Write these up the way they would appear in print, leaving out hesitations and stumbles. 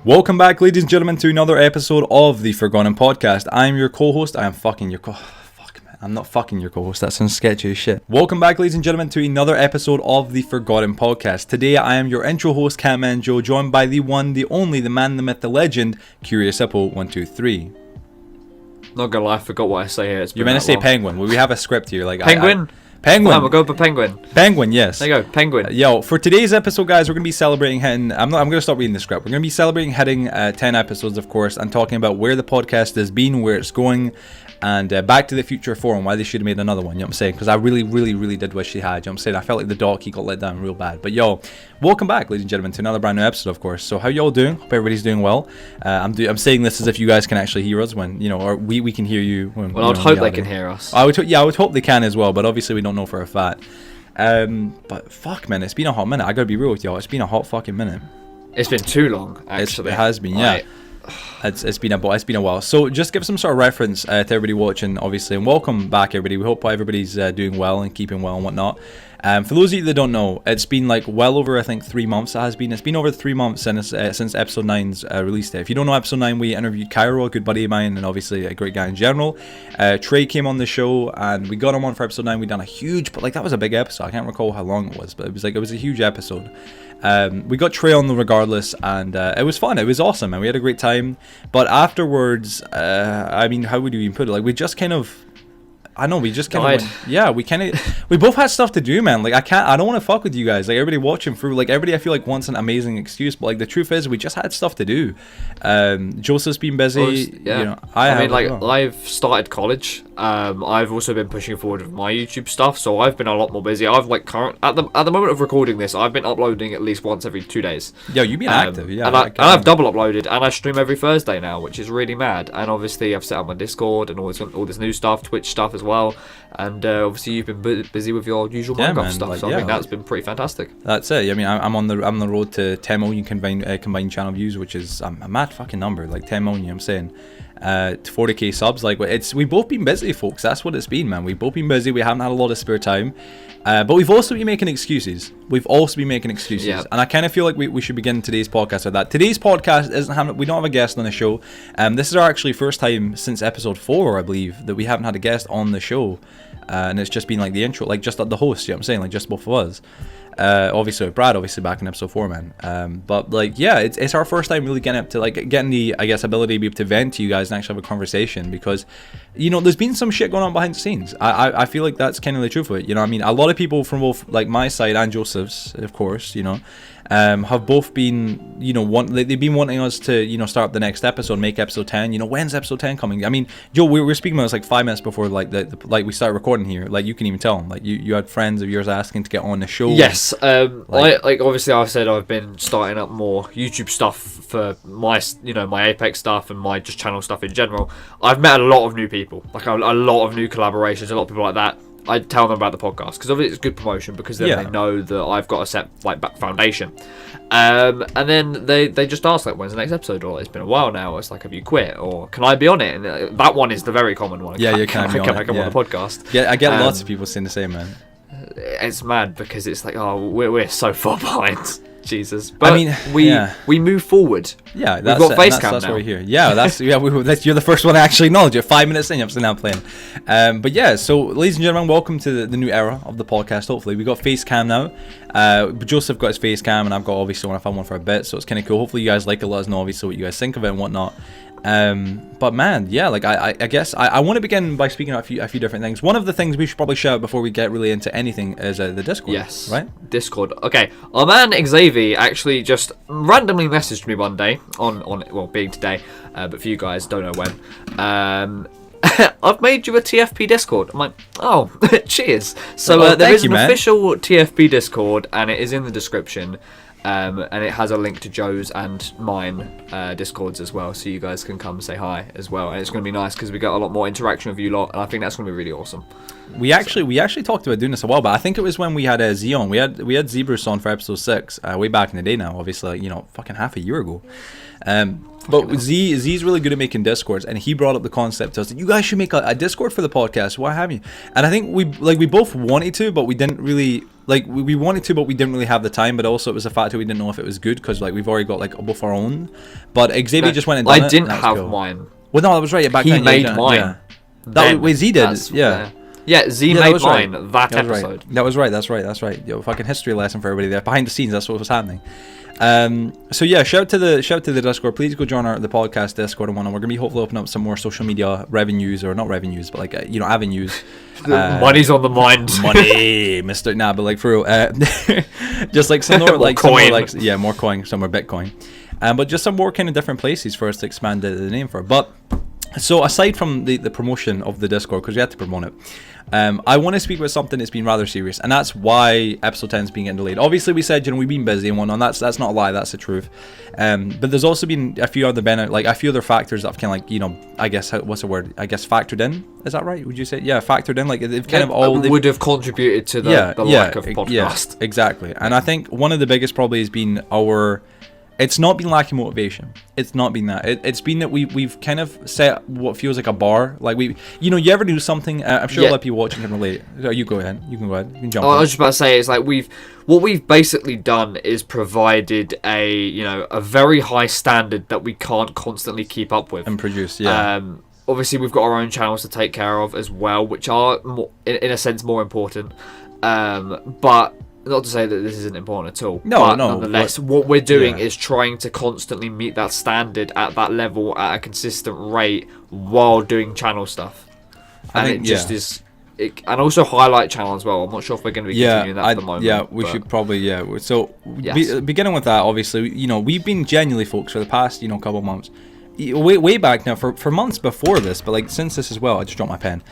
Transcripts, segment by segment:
Welcome back, ladies and gentlemen, to another episode of the Forgotten Podcast. I'm your co-host. I am fucking your fuck, man. I'm not fucking your co-host. That sounds sketchy as shit. Welcome back, ladies and gentlemen, to another episode of the Forgotten Podcast. Today, I am your intro host, Catman Joe, joined by the one, the only, the man, the myth, the legend, Curious Hippo 123. Not gonna lie, I forgot what I say here. You're meant to say penguin. Well, we have a script here. Like penguin. Penguin. We'll go for penguin. Penguin, yes. There you go, penguin. Yo, for today's episode, guys, we're gonna be celebrating hitting. I'm gonna stop reading the script. We're gonna be celebrating hitting 10 episodes, of course, and talking about where the podcast has been, where it's going, and Back to the Future 4 and why they should have made another one. You know what I'm saying? Because I really did wish they had. You know what I'm saying? I felt like the doc, he got let down real bad. But yo, welcome back, ladies and gentlemen, to another brand new episode, of course. So how y'all doing? Hope everybody's doing well. I'm saying this as if you guys can actually hear us when, or we can hear you. When, well, I would hope they can hear us. I would hope they can as well, but obviously we don't know for a fact. But fuck, man, it's been a hot minute. I gotta be real with y'all. It's been a hot fucking minute. It's been too long, actually. It has been, yeah. It's been a while. So just give some sort of reference to everybody watching, obviously, and welcome back, everybody. We hope everybody's doing well and keeping well and whatnot. For those of you that don't know, it's been like well over, I think, 3 months. It's been over 3 months since episode 9's release date. If you don't know episode 9, we interviewed Cairo, a good buddy of mine, and obviously a great guy in general. Trey came on the show, and we got him on for episode 9. We done a huge, but like that was a big episode. I can't recall how long it was, but it was a huge episode. We got Trey on regardless, and it was fun. It was awesome, and we had a great time. But afterwards, I mean, how would you even put it? Like, we just kind of... I know, we just kind of we both had stuff to do, man. Like, I don't want to fuck with you guys. Like, everybody watching through, like, everybody I feel like wants an amazing excuse, but like the truth is we just had stuff to do. Joseph's been busy. I've started college. I've also been pushing forward with my YouTube stuff, so I've been a lot more busy. I've like at the moment of recording this, I've been uploading at least once every 2 days. Yo, you've been active, yeah. And I've double uploaded, and I stream every Thursday now, which is really mad. And obviously I've set up my Discord and all this new stuff, Twitch stuff as well. And obviously you've been busy with your usual Minecraft stuff, so I think that's been pretty fantastic. That's it. I mean, I'm on the road to 10 million combined channel views, which is a mad fucking number. Like 10 million, you know what I'm saying? To 40k subs. Like, we've both been busy, folks. That's what it's been, man. We've both been busy. We haven't had a lot of spare time, but we've also been making excuses. Yeah. And I kind of feel like we should begin today's podcast with that. Today's podcast we don't have a guest on the show. This is our actually first time since episode 4, I believe, that we haven't had a guest on the show, and it's just been like the intro, like just the host. You know what I'm saying? Like just both of us. Obviously with Brad, back in episode 4, man. But like, yeah, it's our first time really getting up to like getting the, I guess, ability to be able to vent to you guys and actually have a conversation, because there's been some shit going on behind the scenes. I feel like that's kind of the truth of it. I mean, a lot of people from both like my side and Joseph's, of course, have both been, they've been wanting us to, start up the next episode, make episode 10. When's episode 10 coming? I mean, Joe, we were speaking about this like 5 minutes before like like we started recording here. Like, you can even tell them, like you had friends of yours asking to get on the show. Yes. Obviously I said I've been starting up more YouTube stuff for my, my Apex stuff and my just channel stuff in general. I've met a lot of new people, like a lot of new collaborations, a lot of people like that. I tell them about the podcast because obviously it's good promotion, because then they know that I've got a set like foundation, and then they just ask like, when's the next episode, or it's been a while now, it's like, have you quit, or can I be on it? And that one is the very common one. Can I come on the podcast? Yeah, I get lots of people saying the same, man. It's mad because it's like, oh, we're so far behind. Jesus, but I mean, we move forward. Yeah, we've got face cam now. That's why we're here. Yeah, you're the first one to actually acknowledge it. 5 minutes in, I'm still now playing. But yeah, so ladies and gentlemen, welcome to the new era of the podcast. Hopefully, we got face cam now. Joseph got his face cam, and I've got obviously one. I found one for a bit, so it's kind of cool. Hopefully, you guys like it. Let us know obviously what you guys think of it and whatnot. But man, yeah, like I guess I want to begin by speaking about a few different things. One of the things we should probably shout out before we get really into anything is the Discord. Yes, right? Discord. Okay, our man Xavier actually just randomly messaged me one day on being today, but for you guys, don't know when. I've made you a TFP Discord. I'm like, oh, cheers. So there is an official TFP Discord, and it is in the description. And it has a link to Joe's and mine Discords as well, so you guys can come say hi as well. And it's going to be nice because we got a lot more interaction with you lot, and I think that's going to be really awesome. We actually talked about doing this a while, but I think it was when we had Z on. We had Zebrus on for episode 6, way back in the day now, obviously, like, you know, fucking half a year ago. But Z's really good at making Discords, and he brought up the concept to us that you guys should make a Discord for the podcast. Why have you? And I think we both wanted to, but we didn't really we wanted to, but we didn't really have the time. But also it was the fact that we didn't know if it was good because like we've already got like both our own. But Xavier just went and done I it. didn't And have cool. mine. Well, no, that was right. Back He then, made yeah, mine. Yeah. That way Z did. Yeah. Yeah, Z Yeah, made right. mine that was episode. Right. That was right. That's right. Yo, fucking history lesson for everybody there. Behind the scenes, that's what was happening. So yeah, shout out to the Discord. Please go join the podcast Discord and whatnot. We're gonna be hopefully opening up some more social media revenues, or not revenues, but like avenues. Money's on the mind. Money, Mister. Nah, but like for real, just like some more like coin. Some more, like more coin, some more Bitcoin, but just some more kind of different places for us to expand the name for. But so aside from the promotion of the Discord, because we had to promote it, I want to speak about something that's been rather serious, and that's why episode 10 is being getting delayed. Obviously, we said, you know, we've been busy and whatnot. That's not a lie. That's the truth. But there's also been a few other factors that have kind of like, you know, I guess what's the word? I guess factored in. Is that right? Would you say? Yeah, factored in. Like they've kind of all would have contributed to the lack of podcast. Yeah, exactly. And I think one of the biggest probably has been our. It's not been lacking motivation. It's not been that. It's been that we've kind of set what feels like a bar. Like you know, you ever do something? I'm sure a lot of people watching can relate. You go ahead. You can go ahead. You can jump. I was just about to say, it's like what we've basically done is provided a very high standard that we can't constantly keep up with and produce. Yeah. Obviously, we've got our own channels to take care of as well, which are more, in a sense more important. But not to say that this isn't important at all. No. Nonetheless, what we're doing is trying to constantly meet that standard at that level at a consistent rate while doing channel stuff. And and also highlight channel as well. I'm not sure if we're going to be continuing that at the moment. Yeah, we should probably, So, beginning with that, obviously, you know, we've been genuinely, folks, for the past, you know, couple of months, way back now, for months before this, but like since this as well. I just dropped my pen.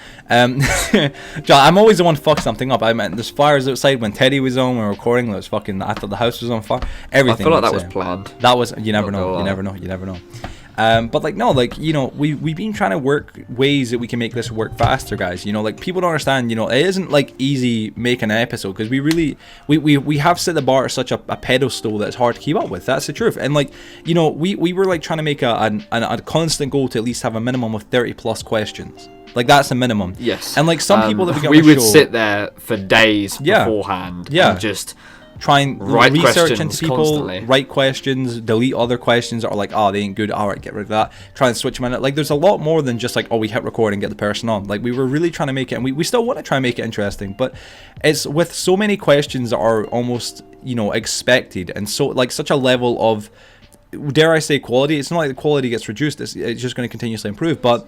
John, I'm always the one to fuck something up. I meant there's fires outside when Teddy was on. We were recording. It was fucking. I thought the house was on fire. Everything. I feel like that was planned. That was. You never know. You never know. But like no, like you know, we've been trying to work ways that we can make this work faster, guys. You know, like people don't understand. You know, it isn't like easy making an episode because we have set the bar at such a pedestal that it's hard to keep up with. That's the truth. And like you know, we were like trying to make a constant goal to at least have a minimum of 30 plus questions. Like that's the minimum. Yes. And like some people that we got we on the would show, sit there for days beforehand. And just try and write research into people, constantly. write questions, delete other questions that are like, oh, they ain't good, alright, get rid of that, try and switch them in. Like there's a lot more than just like, oh, we hit record and get the person on. Like we were really trying to make it, and we still want to try and make it interesting, but it's with so many questions that are almost, you know, expected, and so like such a level of, dare I say, quality. It's not like the quality gets reduced, it's just going to continuously improve, but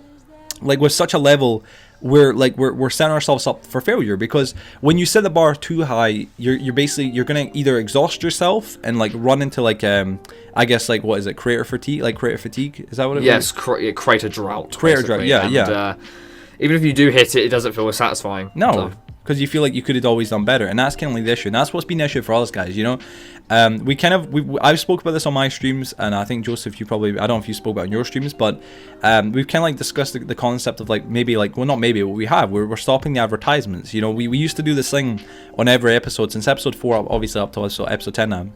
like with such a level, we're setting ourselves up for failure, because when you set the bar too high, you're gonna either exhaust yourself and like run into like I guess like what is it, creator fatigue? Is that what it is? Yes, creator drought. Yeah. Even if you do hit it, it doesn't feel as satisfying. No, because you feel like you could have always done better, and that's kind of like the issue, and that's what's been the issue for us, guys. You know, I've spoke about this on my streams, and I think Joseph, I don't know if you spoke about it on your streams, but we've kind of like discussed the concept of like we're stopping the advertisements. You know, we used to do this thing on every episode since episode 4, obviously up to episode 10 now.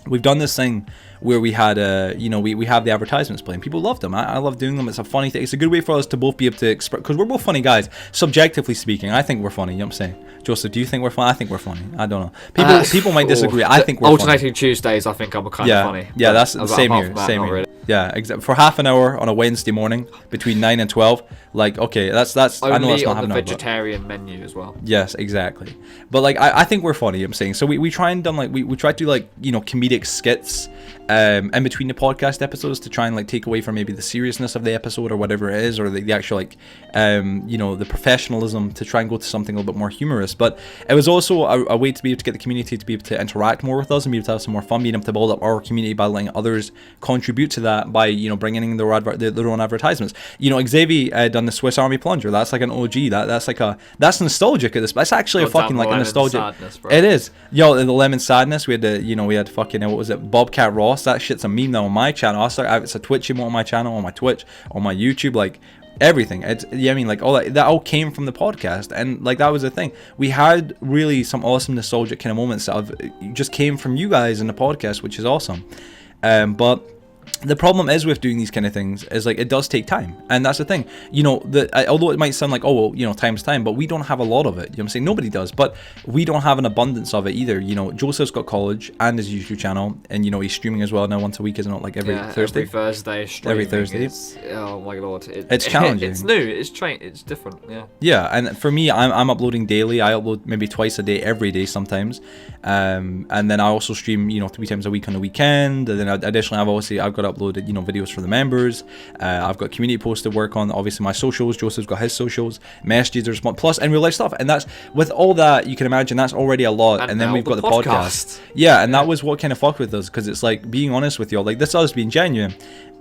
We've done this thing where we had we have the advertisements playing. People love them. I love doing them. It's a funny thing. It's a good way for us to both be able to express, because we're both funny guys. Subjectively speaking, I think we're funny. You know what I'm saying? Joseph, do you think we're funny? I think we're funny. I don't know. People might disagree. I think we're alternating funny. Tuesdays, I think I'm kind of funny. Yeah, that's the same here. Same here. Really. Yeah, exactly. For half an hour on a Wednesday morning between 9 and 12, like, okay, that's only I know that's not on the hour, vegetarian menu as well. Yes, exactly. But like I think we're funny, I'm saying. So we try and done like we try to do like, you know, comedic skits in between the podcast episodes to try and like take away from maybe the seriousness of the episode or whatever it is, or the actual like you know, the professionalism, to try and go to something a little bit more humorous. But it was also a way to be able to get the community to be able to interact more with us and be able to have some more fun, being able to build up our community by letting others contribute to that by, you know, bringing in their own advertisements. You know, Xavier done the Swiss Army Plunger. That's like an OG. That's nostalgic at this. But it's actually a fucking like a nostalgic. Sadness, it is. Yo, the lemon sadness. We had fucking what was it? Bobcat Ross. That shit's a meme now on my channel. It's a Twitch emote on my channel, on my Twitch, on my YouTube. Like everything. It's, yeah, I mean, like all that all came from the podcast, and like that was the thing. We had really some awesome nostalgic kind of moments that just came from you guys in the podcast, which is awesome. But the problem is with doing these kind of things is like it does take time, and that's the thing. You know, although it might sound like, oh well, you know, time's time, but we don't have a lot of it. You know what I'm saying? Nobody does, but we don't have an abundance of it either. You know, Joseph's got college and his YouTube channel, and you know he's streaming as well now once a week, isn't it? Like every Thursday. Every Thursday. Every Thursday. Oh my lord, it's challenging. It's new. It's different. Yeah. Yeah, and for me, I'm uploading daily. I upload maybe twice a day, every day sometimes, and then I also stream, you know, 3 times a week on the weekend. And then additionally, I've got uploaded, you know, videos for the members. I've got community posts to work on. Obviously, my socials. Joseph's got his socials, messages, there's plus and real life stuff. And that's with all that, you can imagine that's already a lot. And then we've got the podcast. Yeah, and that was what kind of fucked with us, because it's like, being honest with you all, like this is us being genuine.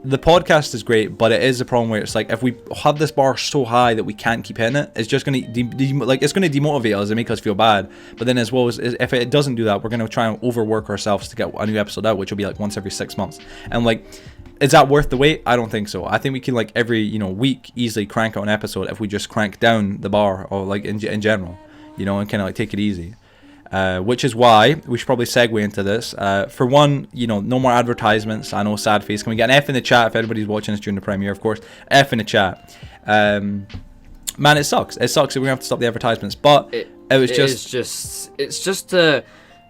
The podcast is great, but it is a problem where it's like, if we have this bar so high that we can't keep hitting it, it's just going to like it's going to demotivate us and make us feel bad. But then as well as if it doesn't do that, we're going to try and overwork ourselves to get a new episode out, which will be like once every 6 months. And like, is that worth the wait? I don't think so. I think we can, like, every, you know, week easily crank out an episode if we just crank down the bar, or like in general, you know, and kind of like take it easy. Which is why we should probably segue into this. For one, you know, no more advertisements. I know, sad face. Can we get an F in the chat if anybody's watching us during the premiere? Of course, F in the chat. Man, it sucks. It sucks that we're gonna have to stop the advertisements. But it's just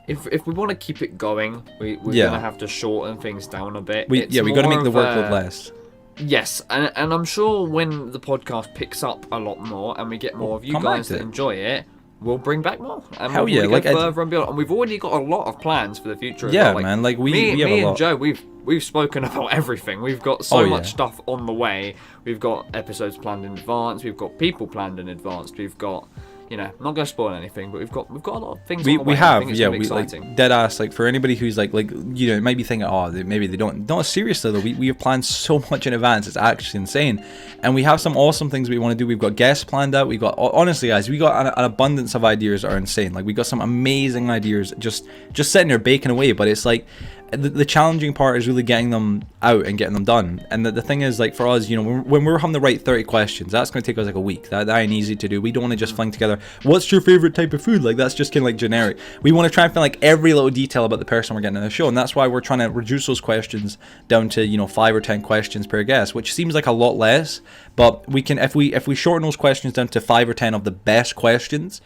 if we want to keep it going, we're gonna have to shorten things down a bit. We got to make the workload less. Yes, and I'm sure when the podcast picks up a lot more and we get more of you guys that enjoy it, we'll bring back more. And Hell yeah, like further and beyond. And we've already got a lot of plans for the future. Yeah, like, man. Like me have a lot. and Joe, we've spoken about everything. We've got so much stuff on the way. We've got episodes planned in advance. We've got people planned in advance. We've got, you know, I'm not going to spoil anything, but we've got a lot of things on the way. We have, we like, dead ass, like, for anybody who's like, you know, might be thinking, oh, maybe they don't. No, seriously though, we have planned so much in advance, it's actually insane. And we have some awesome things we want to do. We've got guests planned out. Honestly guys, we got an abundance of ideas that are insane. Like, we got some amazing ideas just sitting there baking away, but it's like, the challenging part is really getting them out and getting them done. And the thing is, like, for us, you know, when we're having the right 30 questions, that's going to take us like a week. That ain't easy to do. We don't want to just fling together, what's your favorite type of food? Like, that's just kind of like generic. We want to try and find like every little detail about the person we're getting on the show, and that's why we're trying to reduce those questions down to, you know, 5 or 10 questions per guest, which seems like a lot less, but we can, if we shorten those questions down to 5 or 10 of the best questions,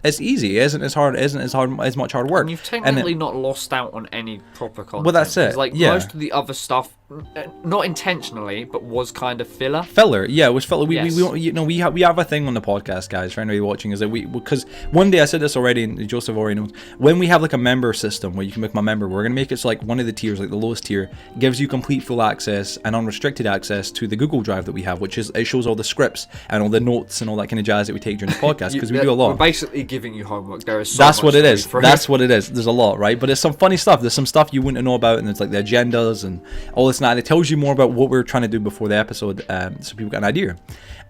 it's easy. It isn't as much hard work. And you've technically not lost out on any proper content. Well, that's it. Like, most of the other stuff, not intentionally, but was kind of filler. Yeah, it was filler. We you know, we have a thing on the podcast, guys. For anybody watching, is that because one day I said this already, and Joseph already knows. When we have like a member system where you can become a member, we're gonna make it so like one of the tiers, like the lowest tier, gives you complete full access and unrestricted access to the Google Drive that we have, which is, it shows all the scripts and all the notes and all that kind of jazz that we take during the podcast, because we do a lot. We're basically giving you homework. There is so that's much what it is. through. That's what it is. There's a lot, right? But it's some funny stuff. There's some stuff you wouldn't know about, and it's like the agendas and all this and that. And it tells you more about what we're trying to do before the episode, so people get an idea.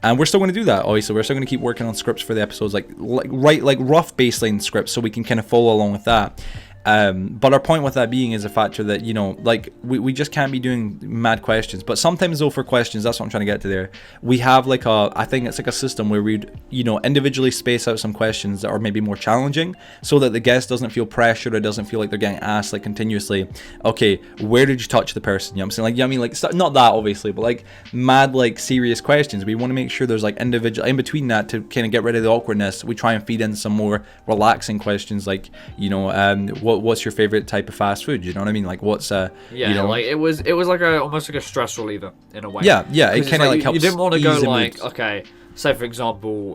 And we're still going to do that, obviously. We're still going to keep working on scripts for the episodes, like rough baseline scripts, so we can kind of follow along with that. But our point with that being is the factor that, you know, like, we just can't be doing mad questions. But sometimes though, for questions, that's what I'm trying to get to there, we have like I think it's like a system where we'd, you know, individually space out some questions that are maybe more challenging, so that the guest doesn't feel pressured, or doesn't feel like they're getting asked like continuously, okay, where did you touch the person? You know what I'm saying? Like, yeah, I mean, like, not that obviously, but like mad, like, serious questions. We want to make sure there's like individual in between that, to kind of get rid of the awkwardness. We try and feed in some more relaxing questions, like, you know, what's your favorite type of fast food? You know what I mean? Like, what's you know, like, it was like almost like a stress reliever in a way. Yeah, it kind of like helps. You didn't want to go like, moods. Okay, say for example,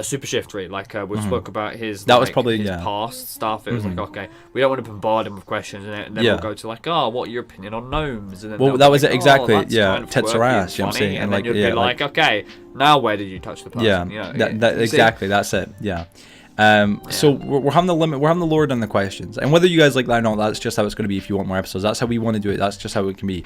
Super Shift Rate, like we spoke about his. That like, was probably his past stuff. It was like, okay, we don't want to bombard him with questions, and then we'll go to like, oh, what are your opinion on gnomes? And then that was like, it exactly. Kind of tits or ass. You know what I'm saying? And then you'd be like, okay, now where did you touch the person? Yeah, you know, exactly. That's it. Yeah. So we're having the limit, we're having the lower down the questions, and whether you guys like that or not, that's just how it's going to be. If you want more episodes, that's how we want to do it. That's just how it can be.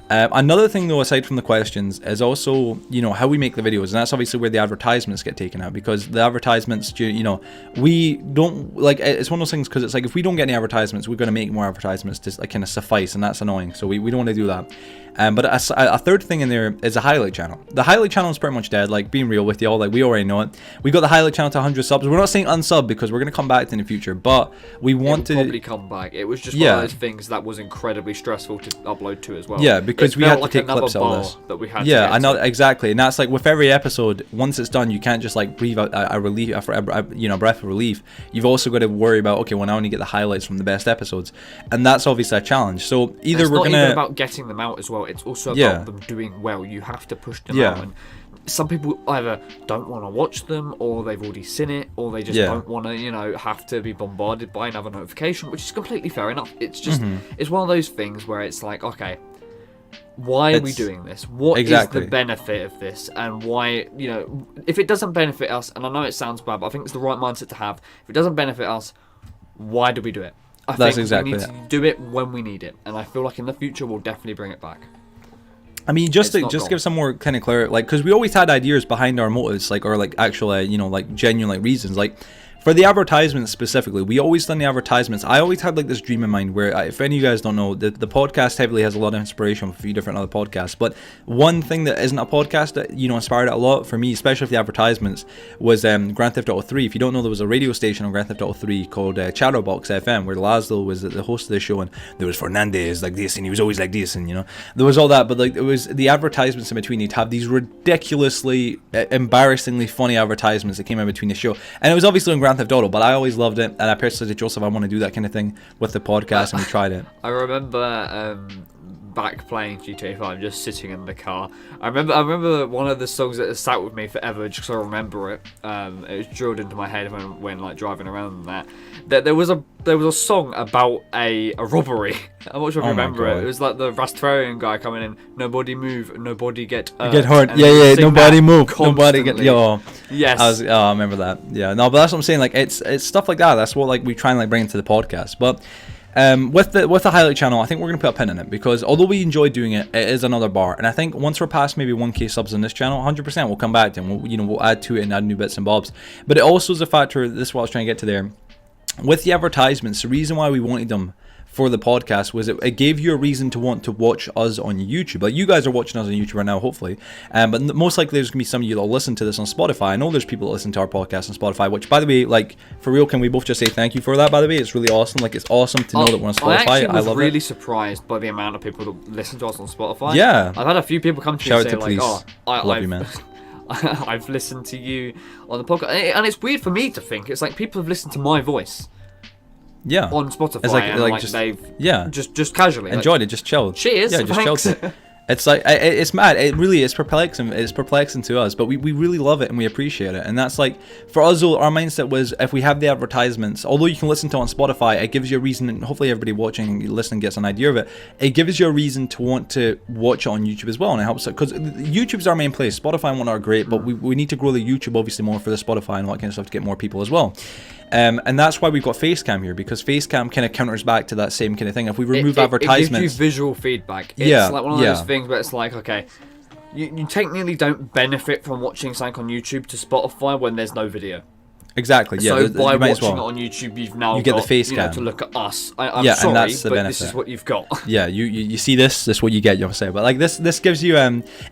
Another thing though, aside from the questions, is also, you know, how we make the videos, and that's obviously where the advertisements get taken out, because the advertisements, you know, we don't like, it's one of those things, because it's like, if we don't get any advertisements, we're going to make more advertisements to like kind of suffice, and that's annoying. So we don't want to do that. But a third thing in there is a highlight channel. The highlight channel is pretty much dead, like being real with y'all, like we already know it. We got the highlight channel to 100 subs. We're not saying unsub, because we're going to come back to it in the future, but we want to probably come back. It was just one of those things that was incredibly stressful to upload to as well. Yeah, because we had to take clips out of this. That we had I know, exactly. And that's like with every episode, once it's done, you can't just like breathe out a relief, you know, breath of relief. You've also got to worry about, okay, well, now I need to get the highlights from the best episodes, and that's obviously a challenge. So either it's we're not gonna even about getting them out as well. It's also about them doing well. You have to push them out. And some people either don't want to watch them, or they've already seen it, or they just don't want to, you know, have to be bombarded by another notification, which is completely fair enough. It's just, it's one of those things where it's like, okay, why are we doing this? What is the benefit of this? And why, you know, if it doesn't benefit us, and I know it sounds bad, but I think it's the right mindset to have. If it doesn't benefit us, why do we do it? I think we need to do it when we need it, and I feel like in the future we'll definitely bring it back. I mean, just to give some more kind of clarity, like, because we always had ideas behind our motives, like, or like actual, you know, like genuine like reasons, like. For the advertisements specifically, we always done the advertisements. I always had like this dream in mind where, if any of you guys don't know, the podcast heavily has a lot of inspiration from a few different other podcasts. But one thing that isn't a podcast that, you know, inspired it a lot for me, especially for the advertisements, was Grand Theft Auto 3. If you don't know, there was a radio station on Grand Theft Auto 3 called Chatterbox FM, where Laszlo was the host of the show, and there was Fernandez like this, and he was always like this, and you know, there was all that. But like, it was the advertisements in between. You'd have these ridiculously, embarrassingly funny advertisements that came in between the show, and it was obviously on Grand Theft Auto, but I always loved it, and I personally said to Joseph, I want to do that kind of thing with the podcast, and we tried it. I remember back playing GTA 5, just sitting in the car. I remember one of the songs that has sat with me forever, just because I remember it. It was drilled into my head when like driving around and that there was a song about a robbery. I'm not sure if you remember it. It was like the Rastafarian guy coming in, nobody move, nobody get hurt. Yeah, nobody move, nobody get, Yes. I remember that. Yeah, no, but that's what I'm saying, like, it's stuff like that. That's what like we try and like bring into the podcast. But with the highlight channel, I think we're going to put a pin in it, because although we enjoy doing it, it is another bar, and I think once we're past maybe 1k subs on this channel, 100% we'll come back to it, and we'll add to it and add new bits and bobs. But it also is a factor, this is what I was trying to get to there, with the advertisements. The reason why we wanted them for the podcast was it gave you a reason to want to watch us on YouTube. Like, you guys are watching us on YouTube right now, hopefully, but most likely there's gonna be some of you that'll listen to this on Spotify. I know there's people that listen to our podcast on Spotify, which, by the way, like, for real, can we both just say thank you for that? By the way, it's really awesome. Like, it's awesome to know that we're on Spotify. I was really surprised by the amount of people that listen to us on Spotify. Yeah, I've had a few people come to me and say like, "Oh, I love you, man." I've listened to you on the podcast, and it's weird for me to think it's like people have listened to my voice. Yeah, on Spotify, it's and just, they've just casually enjoyed it, just chilled. Cheers, yeah, just chilled it. It's like, it's mad. It really is perplexing. It's perplexing to us, but we really love it and we appreciate it. And that's like, for us, our mindset was, if we have the advertisements, although you can listen to it on Spotify, it gives you a reason, and hopefully everybody watching, listening gets an idea of it. It gives you a reason to want to watch it on YouTube as well, and it helps it, because YouTube's our main place. Spotify and whatnot are great, but we need to grow the YouTube obviously more for the Spotify and all that kind of stuff to get more people as well. And that's why we've got Facecam here, because Facecam kind of counters back to that same kind of thing. If we remove advertisements, it gives you visual feedback. It's like one of those things where it's like, okay, you technically don't benefit from watching something on YouTube to Spotify when there's no video. Exactly. Yeah. So by watching it on YouTube, you get the face cam to look at us. I'm sorry, and that's the benefit. This is what you've got. Yeah. You see this. This is what you get. You know, say, but like this gives you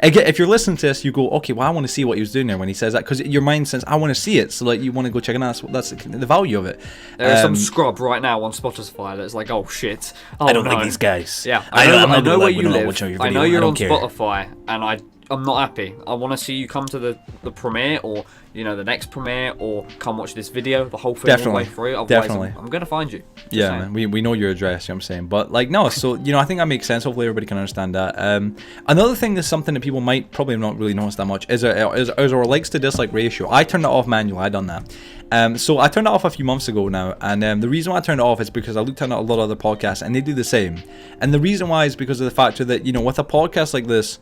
if you're listening to this, you go, okay, well, I want to see what he was doing there when he says that, because your mind says, I want to see it. So like, you want to go check it out. That's the value of it. There's some scrub right now on Spotify that's like, oh shit, I don't like these guys. Yeah. I know where you live. I know you're on Spotify, and I'm not happy. I want to see you come to the premiere, or the next premiere, or come watch this video, the whole thing all the way through. Otherwise, I'm gonna find you. Yeah, man, we know your address. You know what I'm saying, but like, no. So I think that makes sense. Hopefully, everybody can understand that. Another thing that's something that people might probably not really notice that much is our likes to dislike ratio. I turned it off manually. I done that. So I turned it off a few months ago now, and the reason why I turned it off is because I looked at a lot of other podcasts and they do the same. And the reason why is because of the factor that with a podcast like this,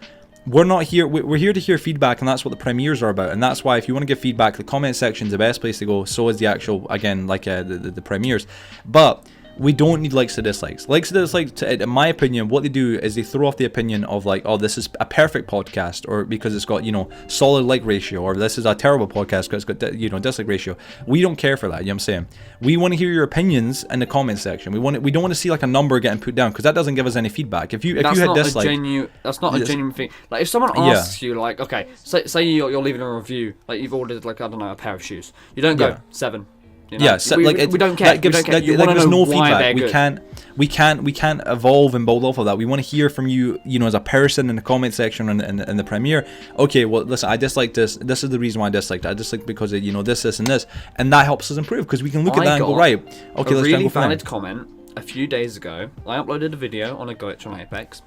we're not here. We're here to hear feedback, and that's what the premieres are about. And that's why, if you want to give feedback, the comment section is the best place to go. So is the actual, again, like the premieres. But we don't need likes or dislikes. Likes or dislikes, in my opinion, what they do is they throw off the opinion of like, oh, this is a perfect podcast, or because it's got, solid like ratio, or this is a terrible podcast because it's got, dislike ratio. We don't care for that, you know what I'm saying? We want to hear your opinions in the comment section. We don't want to see like a number getting put down, because that doesn't give us any feedback. If you hit dislike, that's not a genuine thing. Like, if someone asks you, like, okay, say you're leaving a review, like you've ordered, like, I don't know, a pair of shoes, you don't go 7. So, we don't care. There's no feedback. We can't evolve and build off of that. We want to hear from you, as a person in the comment section and in the premiere. Okay, well, listen, I dislike this. This is the reason why I disliked it. I disliked because of, this, and this, and that helps us improve, because we can look at that and go, right, okay, let's really valid comment a few days ago. I uploaded a video on a glitch on Apex.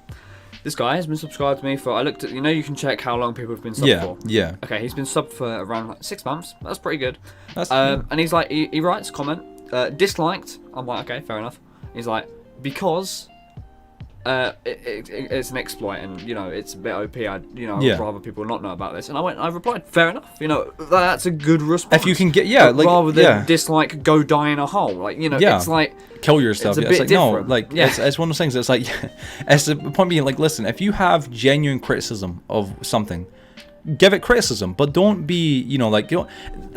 This guy has been subscribed to me for, I looked at, you can check how long people have been subbed for. Yeah. Okay, he's been subbed for around 6 months. That's pretty good. And he's like, he writes comment, disliked. I'm like, okay, fair enough. He's like, because it's an exploit, and it's a bit OP. I'd rather people not know about this. And I replied, fair enough. That's a good response. If you can get rather than dislike, go die in a hole. Like it's like kill yourself. It's like different. No, like it's one of those things. It's like it's the point being, like, listen, if you have genuine criticism of something, give it criticism, but don't be,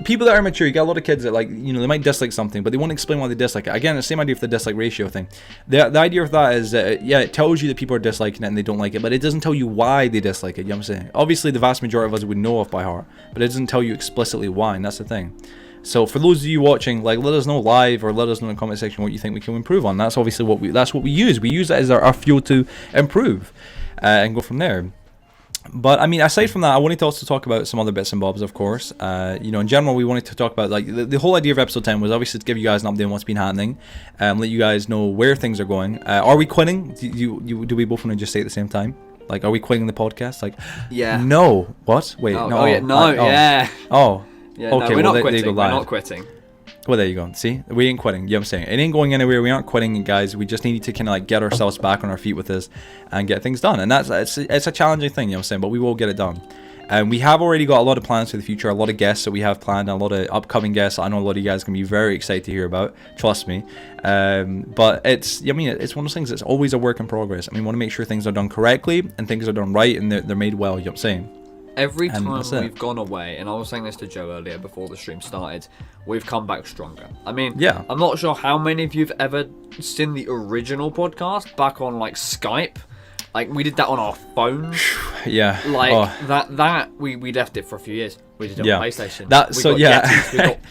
people that are mature. You get a lot of kids that, like, they might dislike something, but they won't explain why they dislike it. Again, the same idea for the dislike ratio thing. The idea of that is that, it tells you that people are disliking it and they don't like it, but it doesn't tell you why they dislike it. You know what I'm saying? Obviously, the vast majority of us would know off by heart, but it doesn't tell you explicitly why, and that's the thing. So for those of you watching, like, let us know live, or let us know in the comment section what you think we can improve on. That's obviously what we use. We use that as our fuel to improve, and go from there. But I mean, aside from that, I wanted to also talk about some other bits and bobs, of course. In general, we wanted to talk about, like, the whole idea of episode 10 was obviously to give you guys an update on what's been happening, let you guys know where things are going. Are we quitting? Do we both want to just say at the same time? Like, are we quitting the podcast? Like, yeah. No. What? Wait. Oh, no. Oh, yeah. No. Yeah. Oh. Yeah. Okay. No, we're not quitting. There you go, we're not quitting. Well, there you go. See, we ain't quitting. You know what I'm saying? It ain't going anywhere. We aren't quitting, guys. We just need to kind of, like, get ourselves back on our feet with this and get things done. And it's a challenging thing, you know what I'm saying? But we will get it done. And we have already got a lot of plans for the future, a lot of guests that we have planned, and a lot of upcoming guests I know a lot of you guys can be very excited to hear about. Trust me. But it's one of those things that's always a work in progress. I mean, we want to make sure things are done correctly and things are done right and they're made well, you know what I'm saying? Every time we've gone away, and I was saying this to Joe earlier before the stream started, we've come back stronger. I mean, yeah. I'm not sure how many of you have ever seen the original podcast back on, like, Skype. Like, we did that on our phones. Yeah. Like, that we left it for a few years. We did it on PlayStation.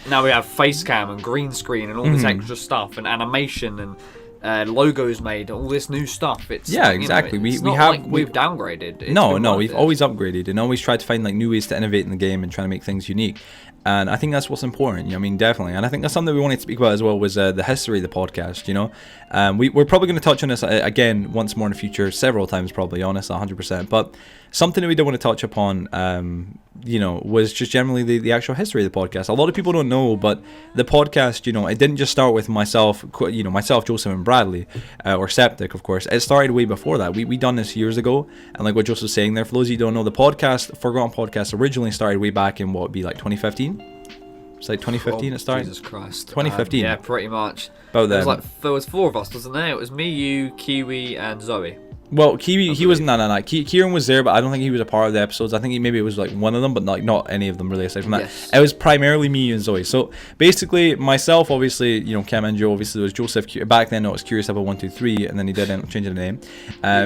Now we have face cam and green screen and all this extra stuff and animation and logos made, all this new stuff. It's exactly. We've downgraded. We've always upgraded and always tried to find, like, new ways to innovate in the game and try to make things unique. And I think that's what's important. I mean, definitely. And I think that's something we wanted to speak about as well, was the history of the podcast. We're probably going to touch on this again once more in the future, several times probably, honest, 100%. But something that we did want to touch upon, was just generally the actual history of the podcast. A lot of people don't know, but the podcast, it didn't just start with myself, Joseph, and Bradley, or Septic, of course. It started way before that. We done this years ago, and like what Joseph was saying there, for those of you who don't know, the podcast, Forgotten Podcast, originally started way back in what would be like 2015. It's like 2015 it started. Jesus Christ. 2015. Yeah, pretty much. About then. There was 4 of us, wasn't there? It was me, you, Kiwi, and Zoe. Well, Kiwi, he wasn't. No. Kieran was there, but I don't think he was a part of the episodes. I think maybe it was like one of them, but not any of them really. Aside from that, It was primarily me and Zoe. So basically, myself, obviously, Cam and Joe. Obviously, there was Joseph. Back then, it was Curious About 123, and then he did end up changing the name.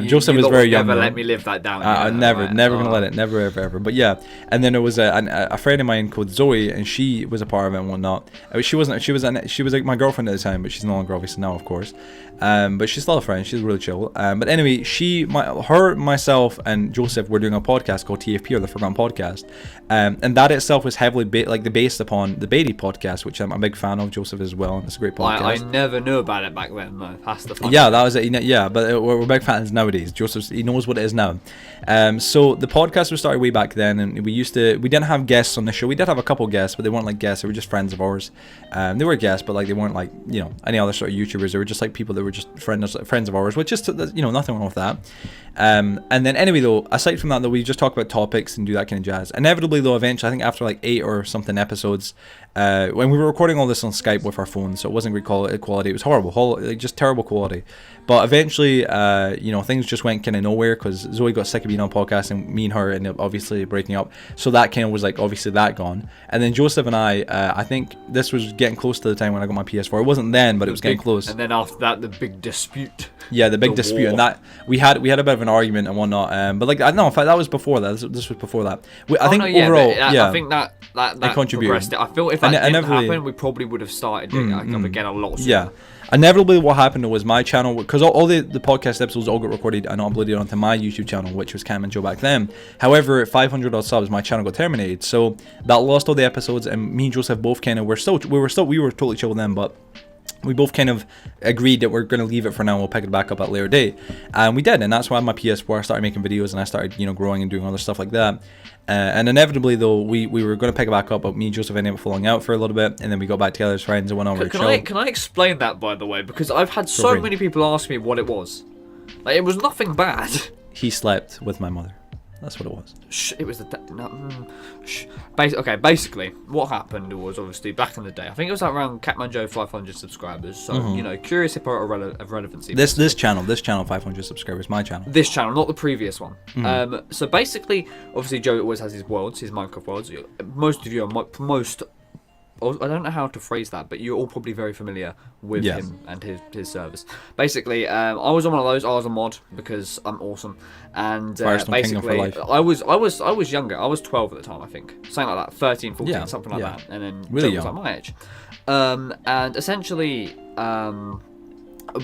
Joseph was very young. Never let me live that down. Never gonna let it. Never, ever. But yeah, and then there was a friend of mine called Zoe, and she was a part of it and whatnot. She wasn't. She was like my girlfriend at the time, but she's no longer obviously now, of course. But she's still a friend. She's really chill. But anyway, myself, and Joseph were doing a podcast called TFP, or the Forgotten Podcast, and that itself was heavily based upon the Beatty podcast, which I'm a big fan of. Joseph as well, and it's a great podcast. I never knew about it back then, though. That's the fun. Yeah, that was it. Yeah, but we're big fans nowadays. Joseph, he knows what it is now. So the podcast was started way back then, and we didn't have guests on the show. We did have a couple guests, but they weren't like guests. They were just friends of ours. They were guests, but like they weren't like any other sort of YouTubers. They were just like people that were just friends of ours, which is nothing wrong with that. And then anyway though, aside from that though, we just talk about topics and do that kind of jazz. Inevitably though, eventually, I think after like 8 or something episodes, when we were recording all this on Skype with our phones, so it wasn't great quality, it was horrible, like just terrible quality. But eventually, things just went kind of nowhere because Zoe got sick of being on podcast, and me and her ended up obviously breaking up. So that kind of was like obviously that gone. And then Joseph and I think this was getting close to the time when I got my PS4. It wasn't then, but it was getting close. And then after that, the big dispute. Yeah, the big dispute, war. And that we had a bit of an argument and whatnot. But like, no, in fact, that was before that. This was before that. I think overall, I think that contributed. I feel if that didn't happen, we probably would have started doing it again a lot sooner. Yeah. Inevitably, what happened was my channel, because all the podcast episodes all got recorded and uploaded onto my YouTube channel, which was Cam and Joe back then. However, at 500 odd subs, my channel got terminated, so that lost all the episodes. And me and Joseph both kind of we were totally chill with them, but we both kind of agreed that we're going to leave it for now. We'll pick it back up at a later date, and we did. And that's why my PS4 I started making videos, and I started growing and doing other stuff like that. And inevitably though, we were going to pick it back up, but me and Joseph ended up falling out for a little bit, and then we got back together as friends and went over. Can I explain that, by the way, because I've had so many people ask me what it was. Like, it was nothing bad. He slept with my mother. That's what it was. It was Basically, what happened was, obviously, back in the day, I think it was around Catman Joe 500 subscribers. So, curious if of relevancy. This channel 500 subscribers, my channel. This channel, not the previous one. So basically, obviously, Joe always has his worlds, his Minecraft worlds. Most of you are I don't know how to phrase that, but you're all probably very familiar with him and his service. Basically, I was on one of those. I was a mod because I'm awesome, and basically, I was younger. I was 12 at the time, I think, something like that, 13, 14, something like that. And then really Joe was like my age, and essentially,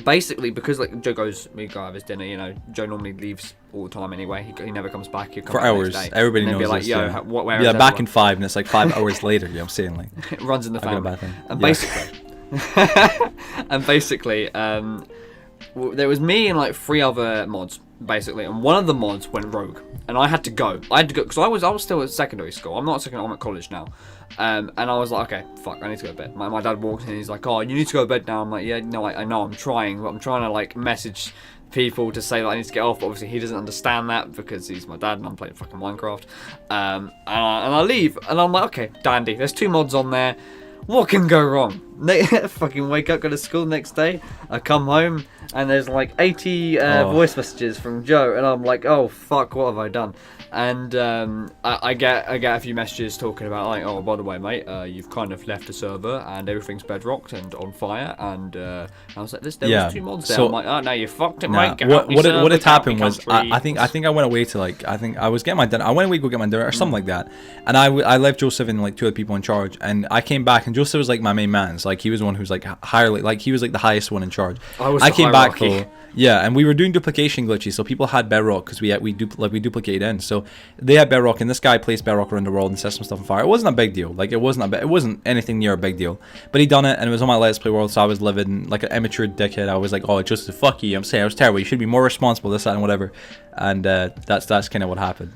basically, because like Joe goes, we go have his dinner. Joe normally leaves all the time anyway. He never comes back. He'll come for back hours. Next day. Everybody and knows be like, this. Yo, where is back everyone? in 5, and it's like 5 hours later. I'm saying like it runs in the family. And basically, there was me and like 3 other mods, basically, and one of the mods went rogue, and I had to go because I was still at secondary school. I'm at college now. And I was like, okay, fuck, I need to go to bed. My dad walks in and he's like, oh, you need to go to bed now. I'm like, yeah, no, I know, I'm trying, but I'm trying to like message people to say that I need to get off, but obviously he doesn't understand that because he's my dad and I'm playing fucking Minecraft. And I leave, and I'm like, okay, dandy, there's 2 mods on there. What can go wrong? Fucking wake up, go to school next day. I come home and there's like 80 voice messages from Joe, and I'm like, oh fuck, what have I done? And I get a few messages talking about like, oh, by the way, mate, you've kind of left the server and everything's bedrocked and on fire. And I was like, there was 2 mods there. So, I'm like, oh no, you fucked it, mate. What had happened was I think I went away to like, I think I was getting my dinner. I went away to go get my dinner or something like that. And I left Joseph and like 2 other people in charge. And I came back, and Joseph was like my main man. So like he was the one who was like higher, like he was like the highest one in charge. I came back though. Yeah, and we were doing duplication glitches, so people had bedrock because we duplicated in. So they had bedrock, and this guy placed bedrock around the world and set some stuff on fire. It wasn't a big deal. Like it wasn't anything near a big deal. But he done it, and it was on my Let's Play world, so I was living like an immature dickhead. I was like, oh, just fuck you. I'm saying I was terrible. You should be more responsible. This, that, and whatever. And that's kind of what happened.